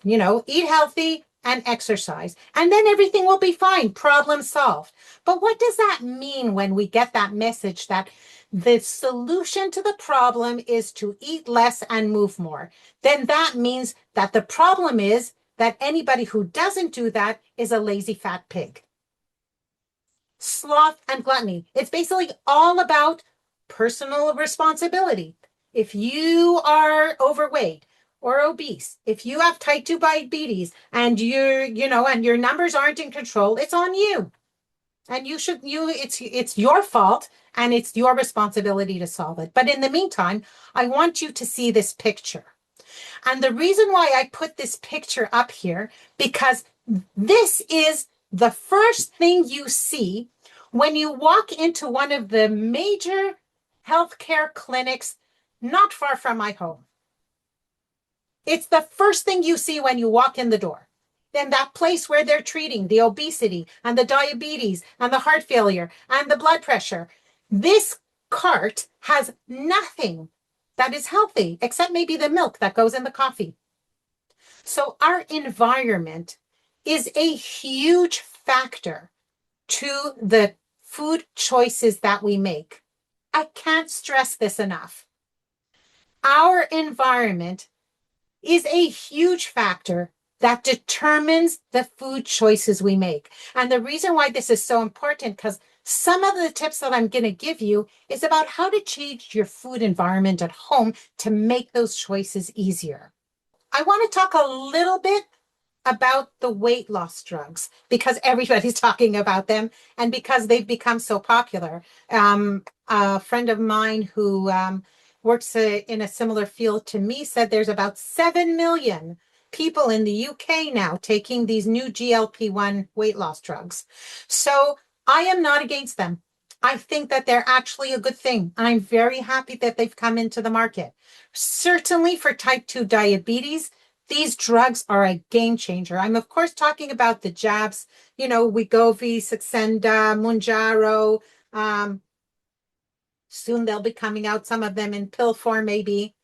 Eat healthy and exercise, and then everything will be fine. Problem solved. But what does that mean when we get that message that the solution to the problem is to eat less and move more? Then that means that the problem is that anybody who doesn't do that is a lazy fat pig. Sloth and gluttony. It's basically all about personal responsibility. If you are overweight or obese, if you have type 2 diabetes and and your numbers aren't in control, it's on you. And it's your fault and it's your responsibility to solve it. But in the meantime, I want you to see this picture. And the reason why I put this picture up here, because this is the first thing you see when you walk into one of the major healthcare clinics not far from my home. It's the first thing you see when you walk in the door. Then that place where they're treating the obesity and the diabetes and the heart failure and the blood pressure. This cart has nothing that is healthy except maybe the milk that goes in the coffee. So our environment is a huge factor to the food choices that we make. I can't stress this enough. Our environment is a huge factor that determines the food choices we make. And the reason why this is so important, because some of the tips that I'm going to give you is about how to change your food environment at home to make those choices easier. I want to talk a little bit about the weight loss drugs because everybody's talking about them and because they've become so popular. A friend of mine who works in a similar field to me said there's about 7 million people in the UK now taking these new GLP-1 weight loss drugs. So I am not against them. I think that they're actually a good thing. And I'm very happy that they've come into the market. Certainly for type 2 diabetes, these drugs are a game changer. I'm, of course, talking about the jabs, Wegovy, Saxenda, Mounjaro. Soon they'll be coming out, some of them in pill form, maybe.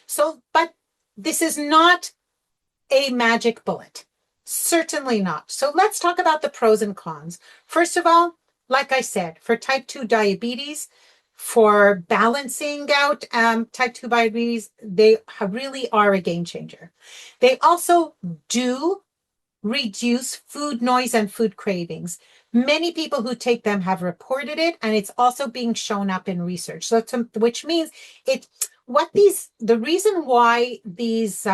So, but this is not a magic bullet. Certainly not. So let's talk about the pros and cons. First of all, like I said, for type 2 diabetes, for balancing out type 2 diabetes, they really are a game changer. They also do reduce food noise and food cravings. Many people who take them have reported it, and it's also being shown up in research. So, which means the reason why these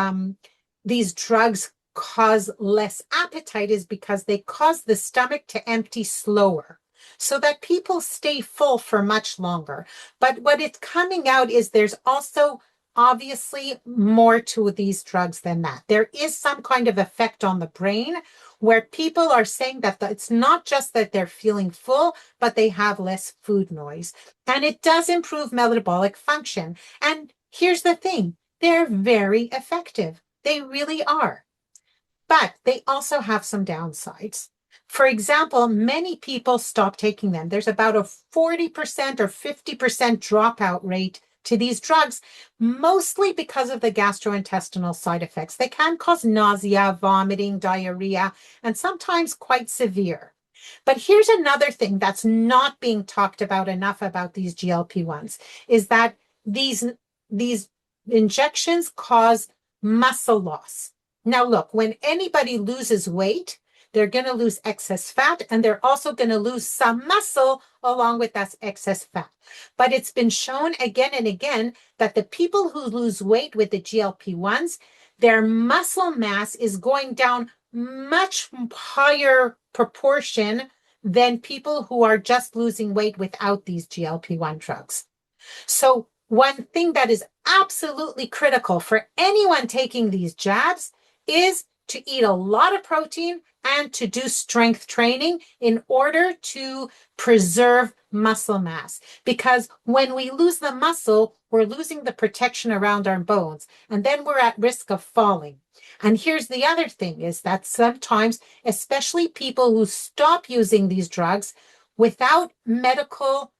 drugs cause less appetite is because they cause the stomach to empty slower, so that people stay full for much longer. But what it's coming out is there's also obviously more to these drugs than that. There is some kind of effect on the brain where people are saying that it's not just that they're feeling full, but they have less food noise. And it does improve metabolic function. And here's the thing, they're very effective. They really are. But they also have some downsides. For example, many people stop taking them. There's about a 40% or 50% dropout rate to these drugs, mostly because of the gastrointestinal side effects. They can cause nausea, vomiting, diarrhea, and sometimes quite severe. But here's another thing that's not being talked about enough about these GLP-1s, is that these injections cause muscle loss. Now, look, when anybody loses weight, they're going to lose excess fat, and they're also going to lose some muscle along with that excess fat. But it's been shown again and again that the people who lose weight with the GLP-1s, their muscle mass is going down much higher proportion than people who are just losing weight without these GLP-1 drugs. So one thing that is absolutely critical for anyone taking these jabs is to eat a lot of protein and to do strength training in order to preserve muscle mass. Because when we lose the muscle, we're losing the protection around our bones, and then we're at risk of falling. And here's the other thing, is that sometimes, especially people who stop using these drugs without medical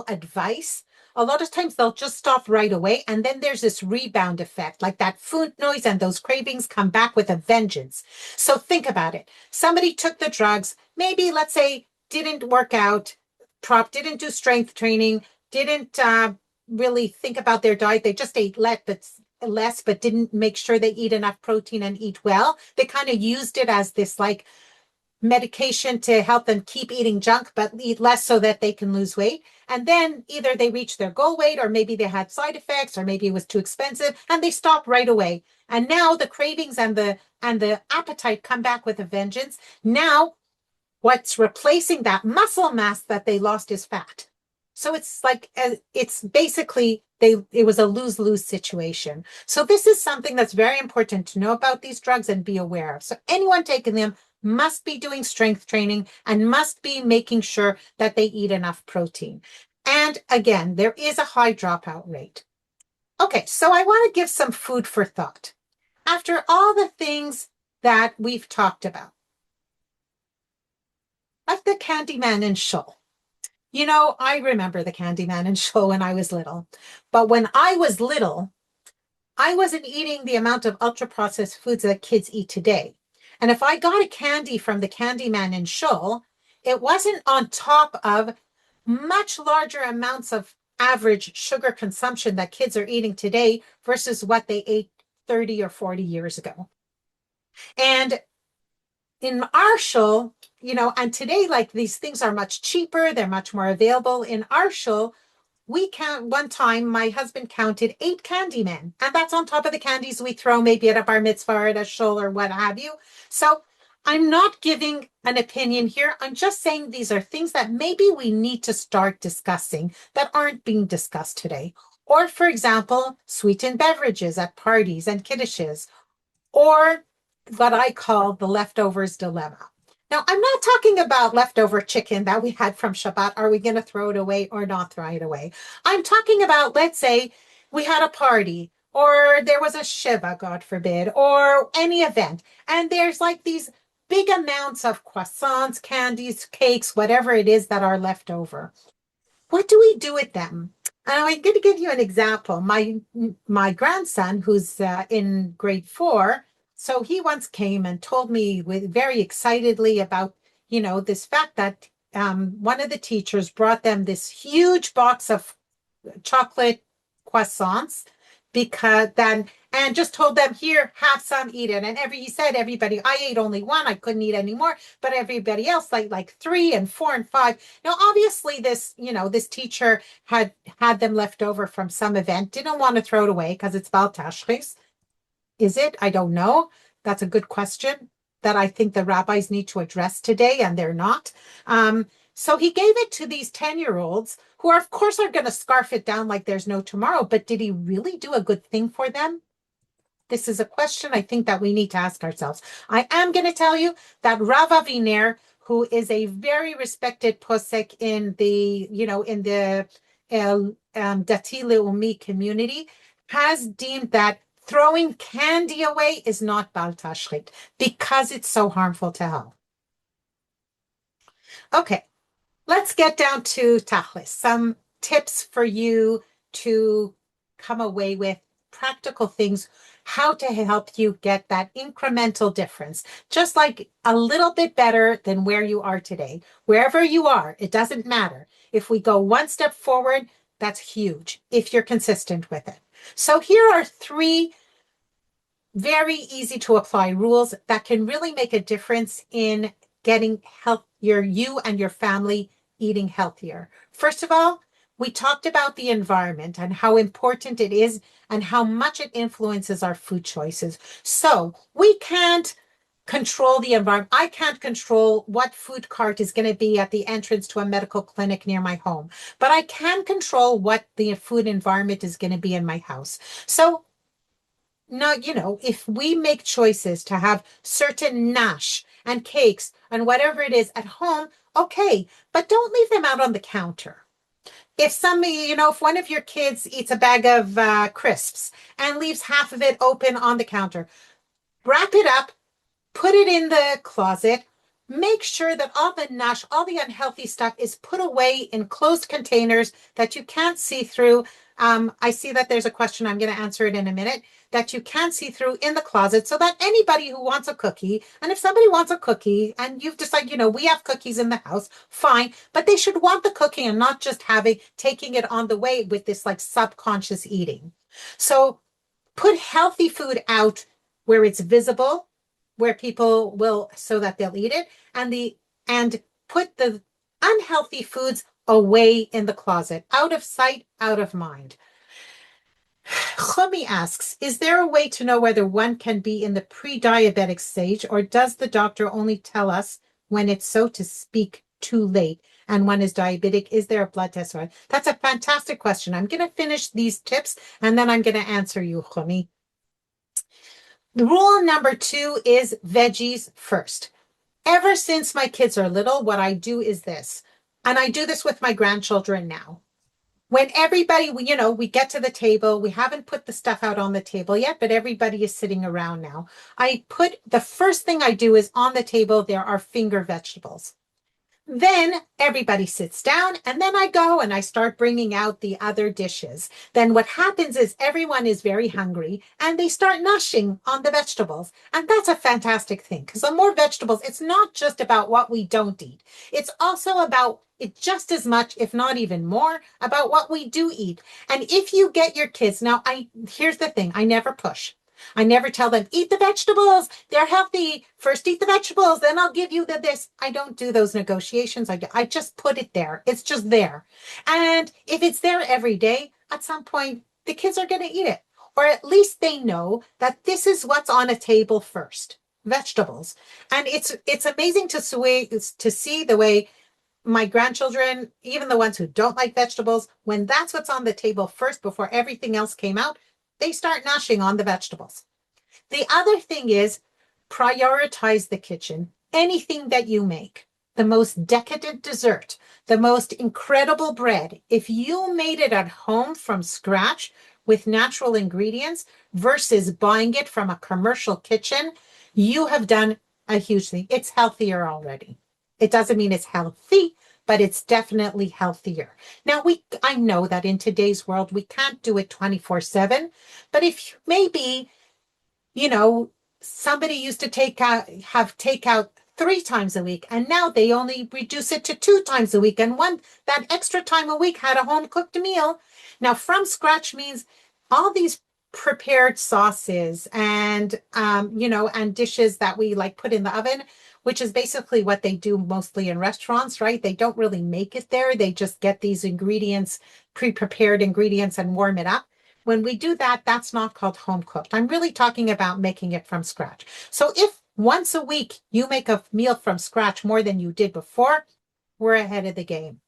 advice, a lot of times they'll just stop right away. And then there's this rebound effect, like that food noise and those cravings come back with a vengeance. So think about it. Somebody took the drugs, maybe let's say didn't work out, didn't do strength training, didn't really think about their diet. They just ate less, but didn't make sure they eat enough protein and eat well. They kind of used it as this like medication to help them keep eating junk, but eat less so that they can lose weight. And then either they reach their goal weight, or maybe they had side effects, or maybe it was too expensive, and they stop right away. And now the cravings and the appetite come back with a vengeance. Now, what's replacing that muscle mass that they lost is fat. So it's like, it's basically, it was a lose-lose situation. So this is something that's very important to know about these drugs and be aware of. So anyone taking them must be doing strength training and must be making sure that they eat enough protein. And again, there is a high dropout rate. Okay, so I want to give some food for thought. After all the things that we've talked about, like the Candyman in Shoal. You know, I remember the Candyman in Shoal when I was little. But when I was little, I wasn't eating the amount of ultra-processed foods that kids eat today. And if I got a candy from the Candyman in Shoal, it wasn't on top of much larger amounts of average sugar consumption that kids are eating today versus what they ate 30 or 40 years ago. And in our Shoal, you know, and today, like, these things are much cheaper, they're much more available. In our Shoal, one time my husband counted 8 Candymen, and that's on top of the candies we throw maybe at a bar mitzvah or at a shul or what have you. So I'm not giving an opinion here. I'm just saying these are things that maybe we need to start discussing that aren't being discussed today. Or, for example, sweetened beverages at parties and kiddushes, or what I call the leftovers dilemma. Now, I'm not talking about leftover chicken that we had from Shabbat. Are we going to throw it away or not throw it away? I'm talking about, let's say, we had a party, or there was a Shiva, God forbid, or any event, and there's like these big amounts of croissants, candies, cakes, whatever it is that are left over. What do we do with them? And I'm going to give you an example. My grandson, who's in grade 4, so he once came and told me very excitedly about, you know, this fact that one of the teachers brought them this huge box of chocolate croissants because then and just told them, here, have some, eat it. And he said everybody, I ate only one, I couldn't eat any more, but everybody else like 3 and 4 and 5. Now obviously this teacher had them left over from some event, didn't want to throw it away because it's Bal Tashris. Is it? I don't know. That's a good question that I think the rabbis need to address today, and they're not. So he gave it to these 10-year-olds who are, of course, are going to scarf it down like there's no tomorrow. But did he really do a good thing for them? This is a question I think that we need to ask ourselves. I am going to tell you that Rav Aviner, who is a very respected posek in the Dati Leumi community, has deemed that throwing candy away is not Bal Tashrit because it's so harmful to health. Okay, let's get down to Tachlis. Some tips for you to come away with, practical things, how to help you get that incremental difference, just like a little bit better than where you are today. Wherever you are, it doesn't matter. If we go one step forward, that's huge if you're consistent with it. So here are 3 very easy to apply rules that can really make a difference in getting you and your family eating healthier. First of all, we talked about the environment and how important it is and how much it influences our food choices. So we can't control the environment. I can't control what food cart is going to be at the entrance to a medical clinic near my home, but I can control what the food environment is going to be in my house. So if we make choices to have certain nash and cakes and whatever it is at home, okay, but don't leave them out on the counter. If if one of your kids eats a bag of crisps and leaves half of it open on the counter, wrap it up, put it in the closet, make sure that all the nash, all the unhealthy stuff is put away in closed containers that you can't see through. I see that there's a question, I'm going to answer it in a minute, that you can't see through in the closet, so that anybody who wants a cookie, and if somebody wants a cookie and you've decided, we have cookies in the house, fine, but they should want the cookie and not just taking it on the way with this like subconscious eating. So put healthy food out where it's visible, where people will, so that they'll eat it, and put the unhealthy foods away in the closet, out of sight, out of mind. Chomi asks, is there a way to know whether one can be in the pre-diabetic stage, or does the doctor only tell us when it's, so to speak, too late and one is diabetic? Is there a blood test? That's a fantastic question. I'm going to finish these tips and then I'm going to answer you, Chomi. The rule number 2 is veggies first. Ever since my kids are little, what I do is this, and I do this with my grandchildren now. When everybody, we get to the table, we haven't put the stuff out on the table yet, but everybody is sitting around now. The first thing I do is on the table, there are finger vegetables. Then everybody sits down, and then I go and I start bringing out the other dishes. Then what happens is everyone is very hungry and they start noshing on the vegetables. And that's a fantastic thing, because the more vegetables, it's not just about what we don't eat. It's also about it just as much, if not even more, about what we do eat. And if you get your kids, here's the thing, I never push. I never tell them, eat the vegetables, they're healthy. First eat the vegetables, then I'll give you this. I don't do those negotiations. I just put it there. It's just there. And if it's there every day, at some point, the kids are going to eat it. Or at least they know that this is what's on a table first, vegetables. And it's amazing to see the way my grandchildren, even the ones who don't like vegetables, when that's what's on the table first before everything else came out, they start noshing on the vegetables. The other thing is prioritize the kitchen. Anything that you make, the most decadent dessert, the most incredible bread, if you made it at home from scratch with natural ingredients versus buying it from a commercial kitchen, you have done a huge thing. It's healthier already. It doesn't mean it's healthy, but it's definitely healthier. Now, I know that in today's world, we can't do it 24/7, but if maybe, somebody used to have takeout 3 times a week. And now they only reduce it to 2 times a week. And that extra time a week had a home cooked meal. Now, from scratch means all these prepared sauces and, and dishes that we like put in the oven, which is basically what they do mostly in restaurants, right? They don't really make it there. They just get these ingredients, pre-prepared ingredients, and warm it up. When we do that, that's not called home cooked. I'm really talking about making it from scratch. So if once a week you make a meal from scratch more than you did before, we're ahead of the game.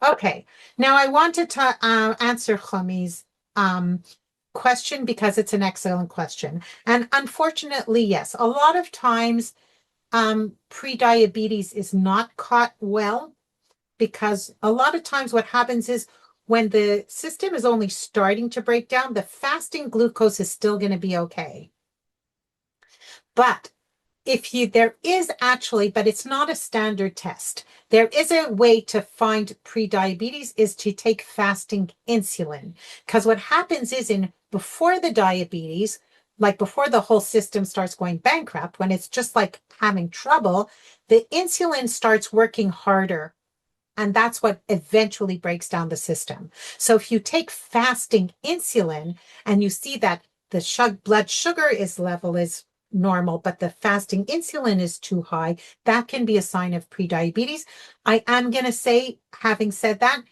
Okay, now I wanted to answer Khomi's question because it's an excellent question. And unfortunately, yes, a lot of times pre-diabetes is not caught well, because a lot of times what happens is when the system is only starting to break down, the fasting glucose is still going to be okay. But there is actually, but it's not a standard test. There is a way to find pre-diabetes is to take fasting insulin. Because what happens is before the diabetes, like before the whole system starts going bankrupt, when it's just like having trouble, the insulin starts working harder. And that's what eventually breaks down the system. So if you take fasting insulin and you see that the blood sugar level is normal, but the fasting insulin is too high, that can be a sign of prediabetes. I am going to say, having said that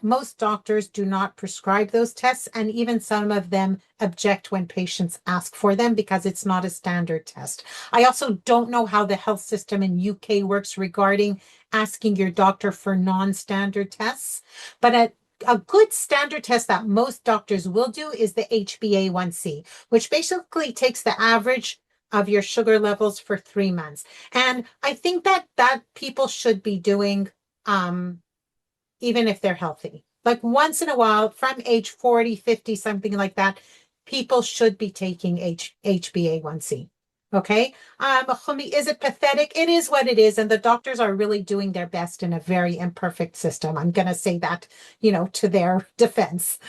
most doctors do not prescribe those tests, and even some of them object when patients ask for them because it's not a standard test. I also don't know how the health system in UK works regarding asking your doctor for non-standard tests, but a good standard test that most doctors will do is the HbA1c, which basically takes the average of your sugar levels for 3 months. And I think that people should be doing, even if they're healthy. Like once in a while, from age 40, 50, something like that, people should be taking HbA1c. Okay. Khomi, is it pathetic? It is what it is. And the doctors are really doing their best in a very imperfect system. I'm going to say that, to their defense.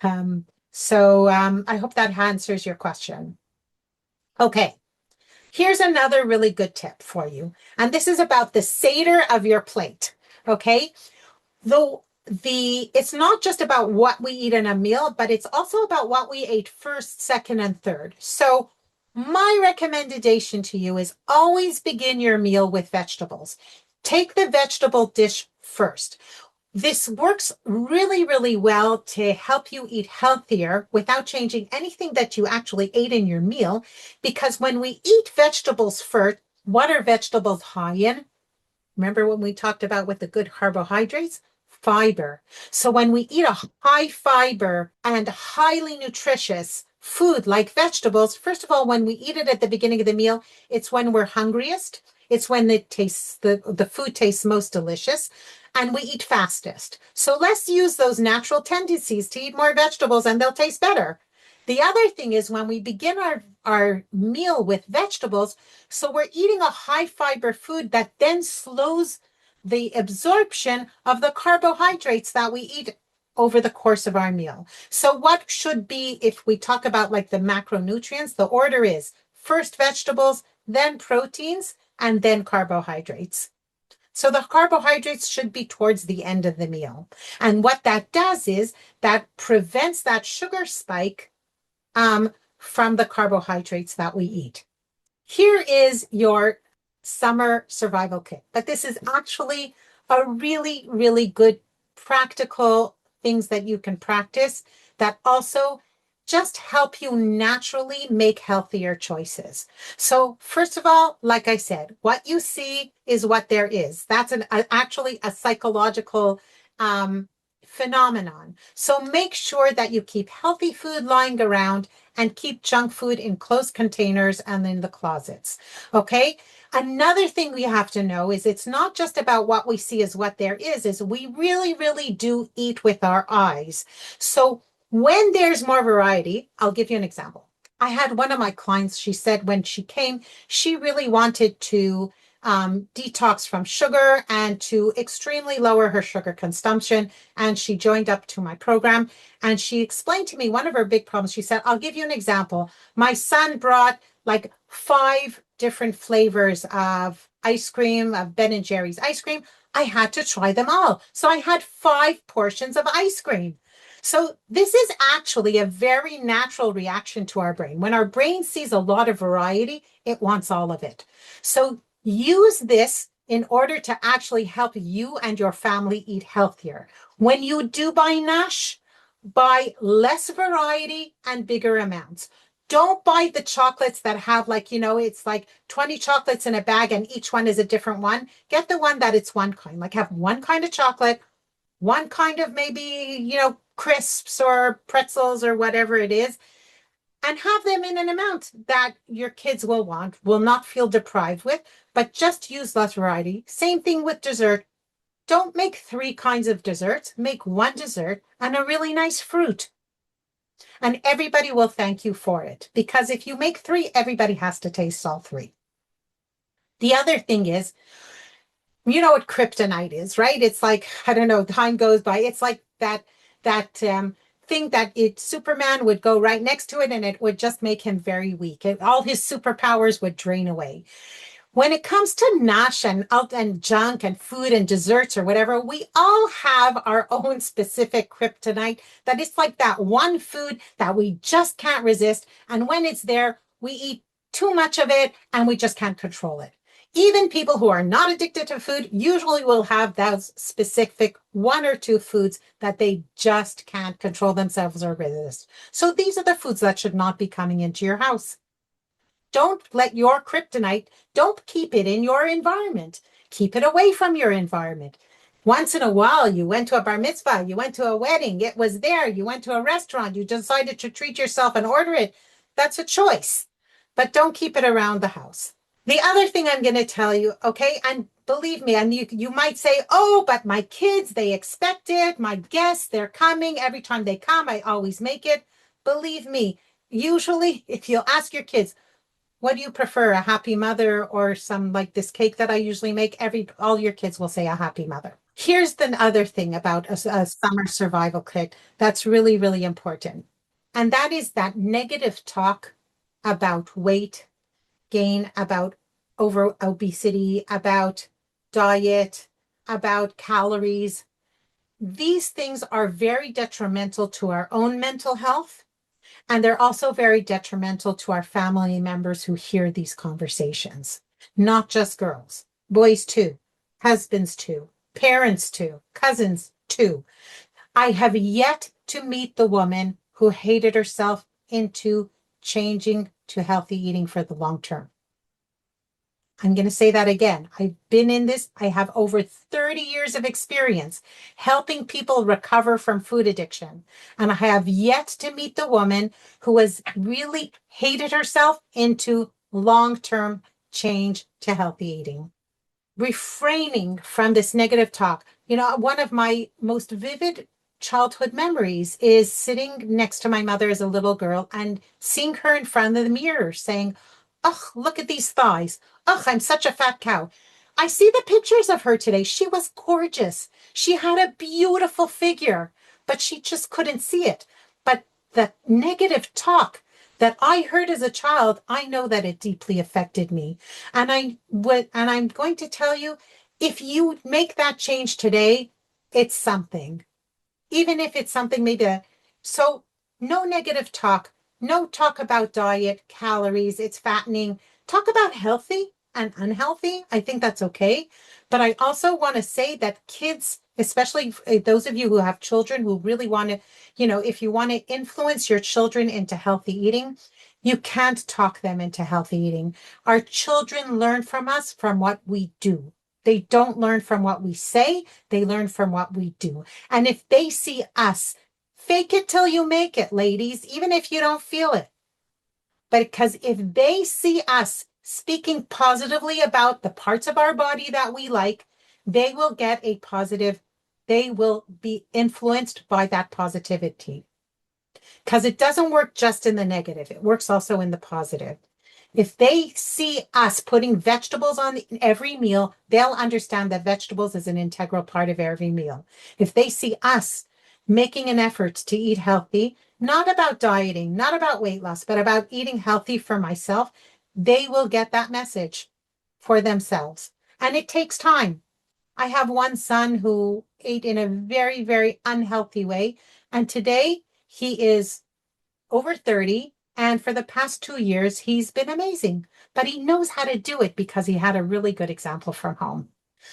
I hope that answers your question. Okay. Here's another really good tip for you. And this is about the Seder of your plate. Okay. It's not just about what we eat in a meal, but it's also about what we ate first, second, and third. So my recommendation to you is always begin your meal with vegetables. Take the vegetable dish first. This works really, really well to help you eat healthier without changing anything that you actually ate in your meal. Because when we eat vegetables first, what are vegetables high in? Remember when we talked about with the good carbohydrates? Fiber. So when we eat a high fiber and highly nutritious food like vegetables, first of all, when we eat it at the beginning of the meal, it's when we're hungriest. It's when the food tastes most delicious, and we eat fastest. So let's use those natural tendencies to eat more vegetables and they'll taste better. The other thing is when we begin our meal with vegetables, so we're eating a high fiber food that then slows the absorption of the carbohydrates that we eat over the course of our meal. So what should be, if we talk about like the macronutrients, the order is first vegetables, then proteins, and then carbohydrates. So the carbohydrates should be towards the end of the meal. And what that does is that prevents that sugar spike from the carbohydrates that we eat. Here is your summer survival kit, but this is actually a really, really good practical things that you can practice that also just help you naturally make healthier choices. So first of all, like I said, what you see is what there is. That's actually a psychological phenomenon. So make sure that you keep healthy food lying around and keep junk food in closed containers and in the closets. Okay. Another thing we have to know is it's not just about what we see as what there is we really, really do eat with our eyes. So when there's more variety, I'll give you an example. I had one of my clients, she said when she came, she really wanted to detox from sugar and to extremely lower her sugar consumption. And she joined up to my program and she explained to me one of her big problems. She said, I'll give you an example. My son brought like 5 different flavors of ice cream, of Ben and Jerry's ice cream, I had to try them all. So I had 5 portions of ice cream. So this is actually a very natural reaction to our brain. When our brain sees a lot of variety, it wants all of it. So use this in order to actually help you and your family eat healthier. When you do buy NASH, buy less variety and bigger amounts. Don't buy the chocolates that have like, it's like 20 chocolates in a bag and each one is a different one. Get the one that it's one kind, like have one kind of chocolate, one kind of maybe, crisps or pretzels or whatever it is, and have them in an amount that your kids will want, will not feel deprived with, but just use less variety. Same thing with dessert. Don't make 3 kinds of desserts. Make 1 dessert and a really nice fruit. And everybody will thank you for it. Because if you make 3, everybody has to taste all 3. The other thing is, you know what kryptonite is, right? It's like, I don't know, time goes by. It's like that thing that Superman would go right next to it and it would just make him very weak. All his superpowers would drain away. When it comes to NASH and junk and food and desserts or whatever, we all have our own specific kryptonite that is like that one food that we just can't resist. And when it's there, we eat too much of it and we just can't control it. Even people who are not addicted to food usually will have those specific 1 or 2 foods that they just can't control themselves or resist. So these are the foods that should not be coming into your house. Don't let your kryptonite, don't keep it in your environment. Keep it away from your environment. Once in a while, you went to a bar mitzvah, you went to a wedding, it was there, you went to a restaurant, you decided to treat yourself and order it. That's a choice, but don't keep it around the house. The other thing I'm going to tell you, okay, and believe me, and you might say, oh, but my kids, they expect it. My guests, they're coming. Every time they come, I always make it. Believe me, usually if you'll ask your kids, what do you prefer, a happy mother or some like this cake that I usually make? All your kids will say a happy mother. Here's the other thing about a summer survival kit that's really, really important. And that is that negative talk about weight gain, about over obesity, about diet, about calories. These things are very detrimental to our own mental health. And they're also very detrimental to our family members who hear these conversations. Not just girls, boys too, husbands too, parents too, cousins too. I have yet to meet the woman who hated herself into changing to healthy eating for the long term. I'm going to say that again. I've been in this. I have over 30 years of experience helping people recover from food addiction. And I have yet to meet the woman who has really hated herself into long-term change to healthy eating. Refraining from this negative talk. One of my most vivid childhood memories is sitting next to my mother as a little girl and seeing her in front of the mirror saying, oh, look at these thighs. Oh, I'm such a fat cow. I see the pictures of her today. She was gorgeous. She had a beautiful figure, but she just couldn't see it. But the negative talk that I heard as a child, I know that it deeply affected me. And I'm going to tell you, if you make that change today, it's something. Even if it's something maybe, so no negative talk, no talk about diet, calories, it's fattening. Talk about healthy and unhealthy. I think that's okay. But I also want to say that kids, especially those of you who have children who really want to, if you want to influence your children into healthy eating, you can't talk them into healthy eating. Our children learn from us from what we do. They don't learn from what we say. They learn from what we do. And if they see us, fake it till you make it, ladies, even if you don't feel it. But because if they see us speaking positively about the parts of our body that we like, they will get a positive, they will be influenced by that positivity. Because it doesn't work just in the negative. It works also in the positive. If they see us putting vegetables on every meal, they'll understand that vegetables is an integral part of every meal. If they see us making an effort to eat healthy, not about dieting, not about weight loss, but about eating healthy for myself, they will get that message for themselves. And it takes time. I have one son who ate in a very, very unhealthy way. And today he is over 30. And for the past 2 years, he's been amazing. But he knows how to do it because he had a really good example from home.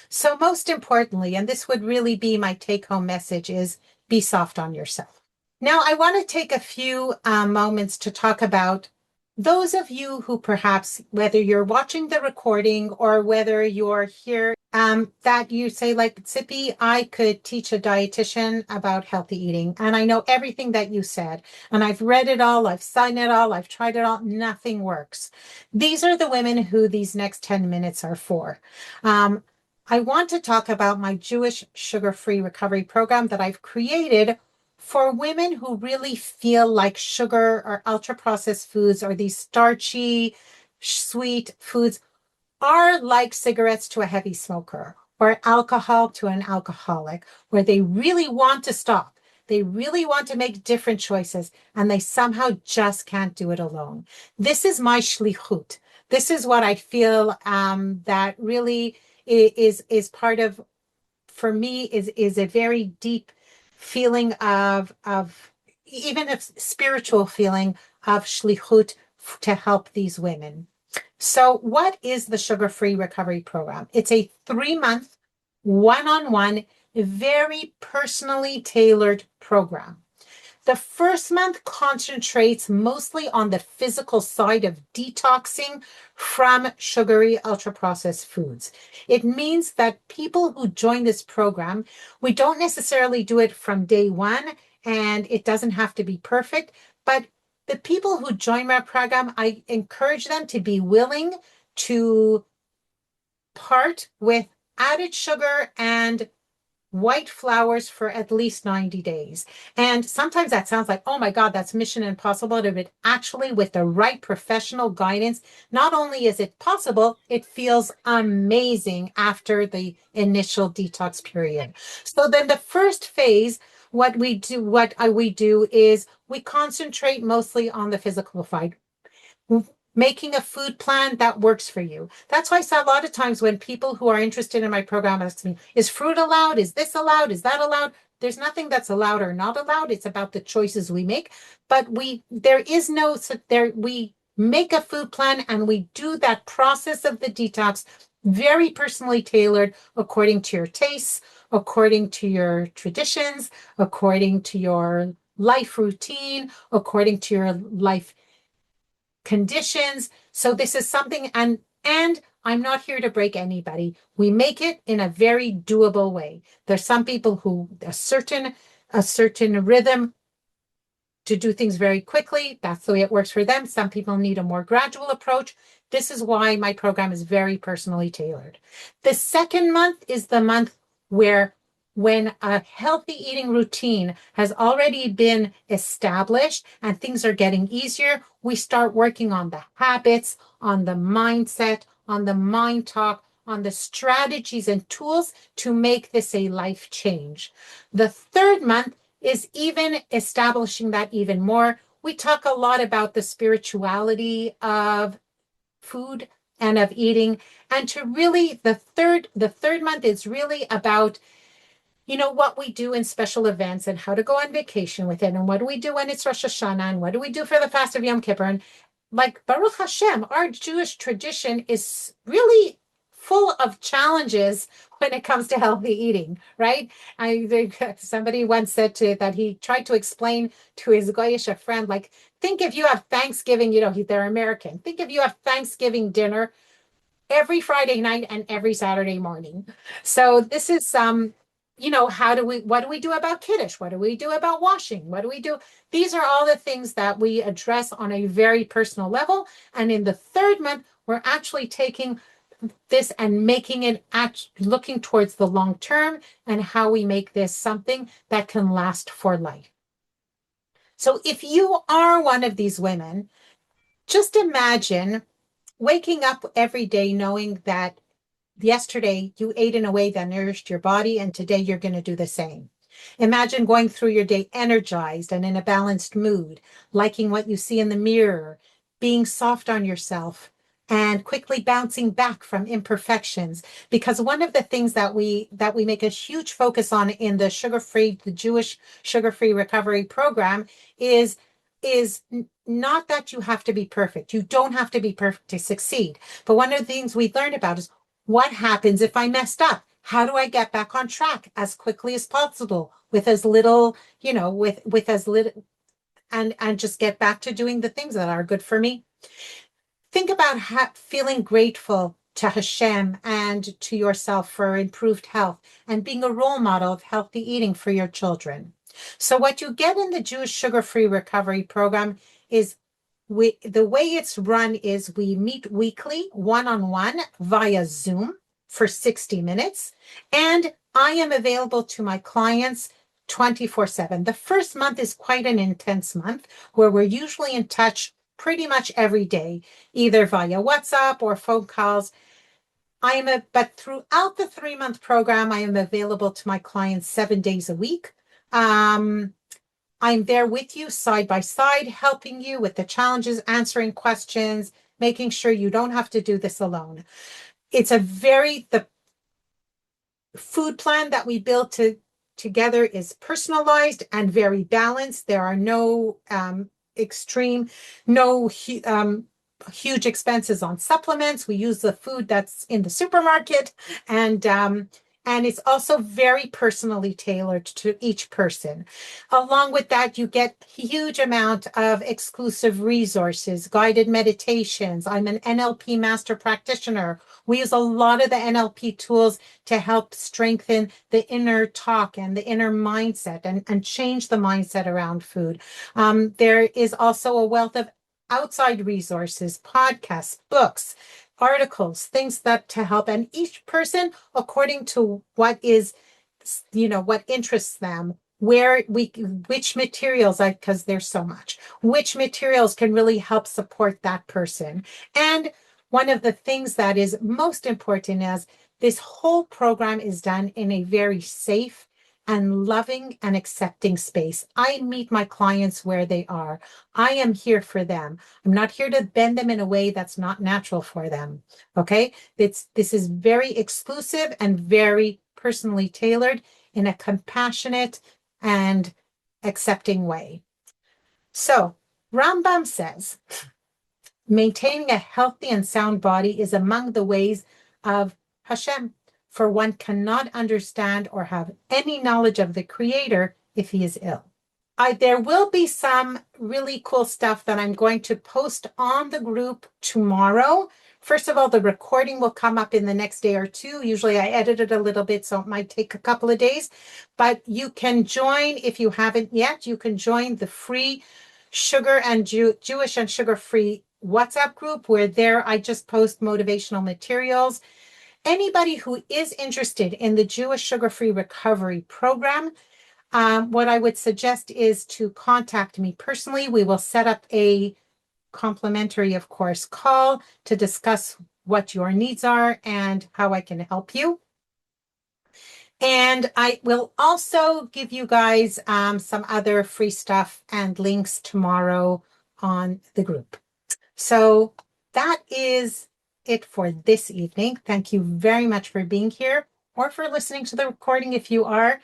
So most importantly, and this would really be my take-home message, is be soft on yourself. Now, I want to take a few moments to talk about those of you who perhaps, whether you're watching the recording or whether you're here, that you say, like, Zippi, I could teach a dietitian about healthy eating. And I know everything that you said. And I've read it all, I've signed it all, I've tried it all. Nothing works. These are the women who these next 10 minutes are for. I want to talk about my Jewish sugar-free recovery program that I've created for women who really feel like sugar or ultra-processed foods or these starchy, sweet foods are like cigarettes to a heavy smoker or alcohol to an alcoholic, where they really want to stop. They really want to make different choices, and they somehow just can't do it alone. This is my shlichut. This is what I feel that really is part of, for me, is a very deep feeling of even a spiritual feeling of shlichut to help these women. So what is the sugar-free recovery program? It's a 3-month, one-on-one, very personally tailored program. The first month concentrates mostly on the physical side of detoxing from sugary ultra-processed foods. It means that people who join this program, we don't necessarily do it from day one, and it doesn't have to be perfect, but the people who join my program, I encourage them to be willing to part with added sugar and white flours for at least 90 days. And sometimes that sounds like, oh my God, that's mission impossible. But actually, with the right professional guidance, not only is it possible, it feels amazing after the initial detox period. So then the first phase, what we do is we concentrate mostly on the physical side, making a food plan that works for you. That's why I say a lot of times when people who are interested in my program ask me, is fruit allowed? Is this allowed? Is that allowed? There's nothing that's allowed or not allowed. It's about the choices we make. But we make a food plan and we do that process of the detox very personally tailored according to your tastes, according to your traditions, according to your life routine, according to your life conditions. So this is something, and I'm not here to break anybody. We make it in a very doable way. There's some people who a certain rhythm to do things very quickly. That's the way it works for them. Some people need a more gradual approach. This is why my program is very personally tailored. The second month is the month where, when a healthy eating routine has already been established and things are getting easier, we start working on the habits, on the mindset, on the mind talk, on the strategies and tools to make this a life change. The third month is even establishing that even more. We talk a lot about the spirituality of food and of eating. And to really, the third month is really about, what we do in special events and how to go on vacation with it. And what do we do when it's Rosh Hashanah? And what do we do for the fast of Yom Kippur? And like, Baruch Hashem, our Jewish tradition is really full of challenges when it comes to healthy eating, right? I think somebody once said that he tried to explain to his Goyish friend, like, think if you have Thanksgiving, they're American. Think if you have Thanksgiving dinner every Friday night and every Saturday morning. So this is what do we do about Kiddush? What do we do about washing? What do we do? These are all the things that we address on a very personal level. And in the third month, we're actually taking this and making it looking towards the long term and how we make this something that can last for life. So if you are one of these women, just imagine waking up every day knowing that yesterday you ate in a way that nourished your body, and today you're going to do the same. Imagine going through your day energized and in a balanced mood, liking what you see in the mirror, being soft on yourself, and quickly bouncing back from imperfections. Because one of the things that we make a huge focus on in the Jewish sugar-free recovery program is not that you have to be perfect. You don't have to be perfect to succeed. But one of the things we learn about is what happens if I messed up? How do I get back on track as quickly as possible with as little, with as little, and just get back to doing the things that are good for me? Think about feeling grateful to Hashem and to yourself for improved health and being a role model of healthy eating for your children. So what you get in the Jewish sugar-free recovery program is the way it's run is we meet weekly one-on-one via Zoom for 60 minutes, and I am available to my clients 24/7. The first month is quite an intense month where we're usually in touch pretty much every day, either via WhatsApp or phone calls. But throughout the 3-month program, I am available to my clients 7 days a week. I'm there with you side by side, helping you with the challenges, answering questions, making sure you don't have to do this alone. The food plan that we build together is personalized and very balanced. There are no huge expenses on supplements. We use the food that's in the supermarket, and it's also very personally tailored to each person. Along with that, you get huge amount of exclusive resources, guided meditations. I'm an NLP master practitioner. We use a lot of the NLP tools to help strengthen the inner talk and the inner mindset and change the mindset around food. There is also a wealth of outside resources, podcasts, books, articles, things that to help, and each person according to what interests them, which materials, because there's so much, which materials can really help support that person. And one of the things that is most important is this whole program is done in a very safe and loving and accepting space. I meet my clients where they are. I am here for them. I'm not here to bend them in a way that's not natural for them. Okay? This is very exclusive and very personally tailored in a compassionate and accepting way. So Rambam says, maintaining a healthy and sound body is among the ways of Hashem, for one cannot understand or have any knowledge of the Creator if he is ill. There will be some really cool stuff that I'm going to post on the group tomorrow. First of all, the recording will come up in the next day or two. Usually I edit it a little bit, so it might take a couple of days. But you can join, if you haven't yet, you can join the free sugar and Jewish and sugar-free WhatsApp group, where there I just post motivational materials. Anybody who is interested in the Jewish sugar-free recovery program, what I would suggest is to contact me personally. We will set up a complimentary, of course, call to discuss what your needs are and how I can help you. And I will also give you guys some other free stuff and links tomorrow on the group. So that is it for this evening. Thank you very much for being here or for listening to the recording if you are.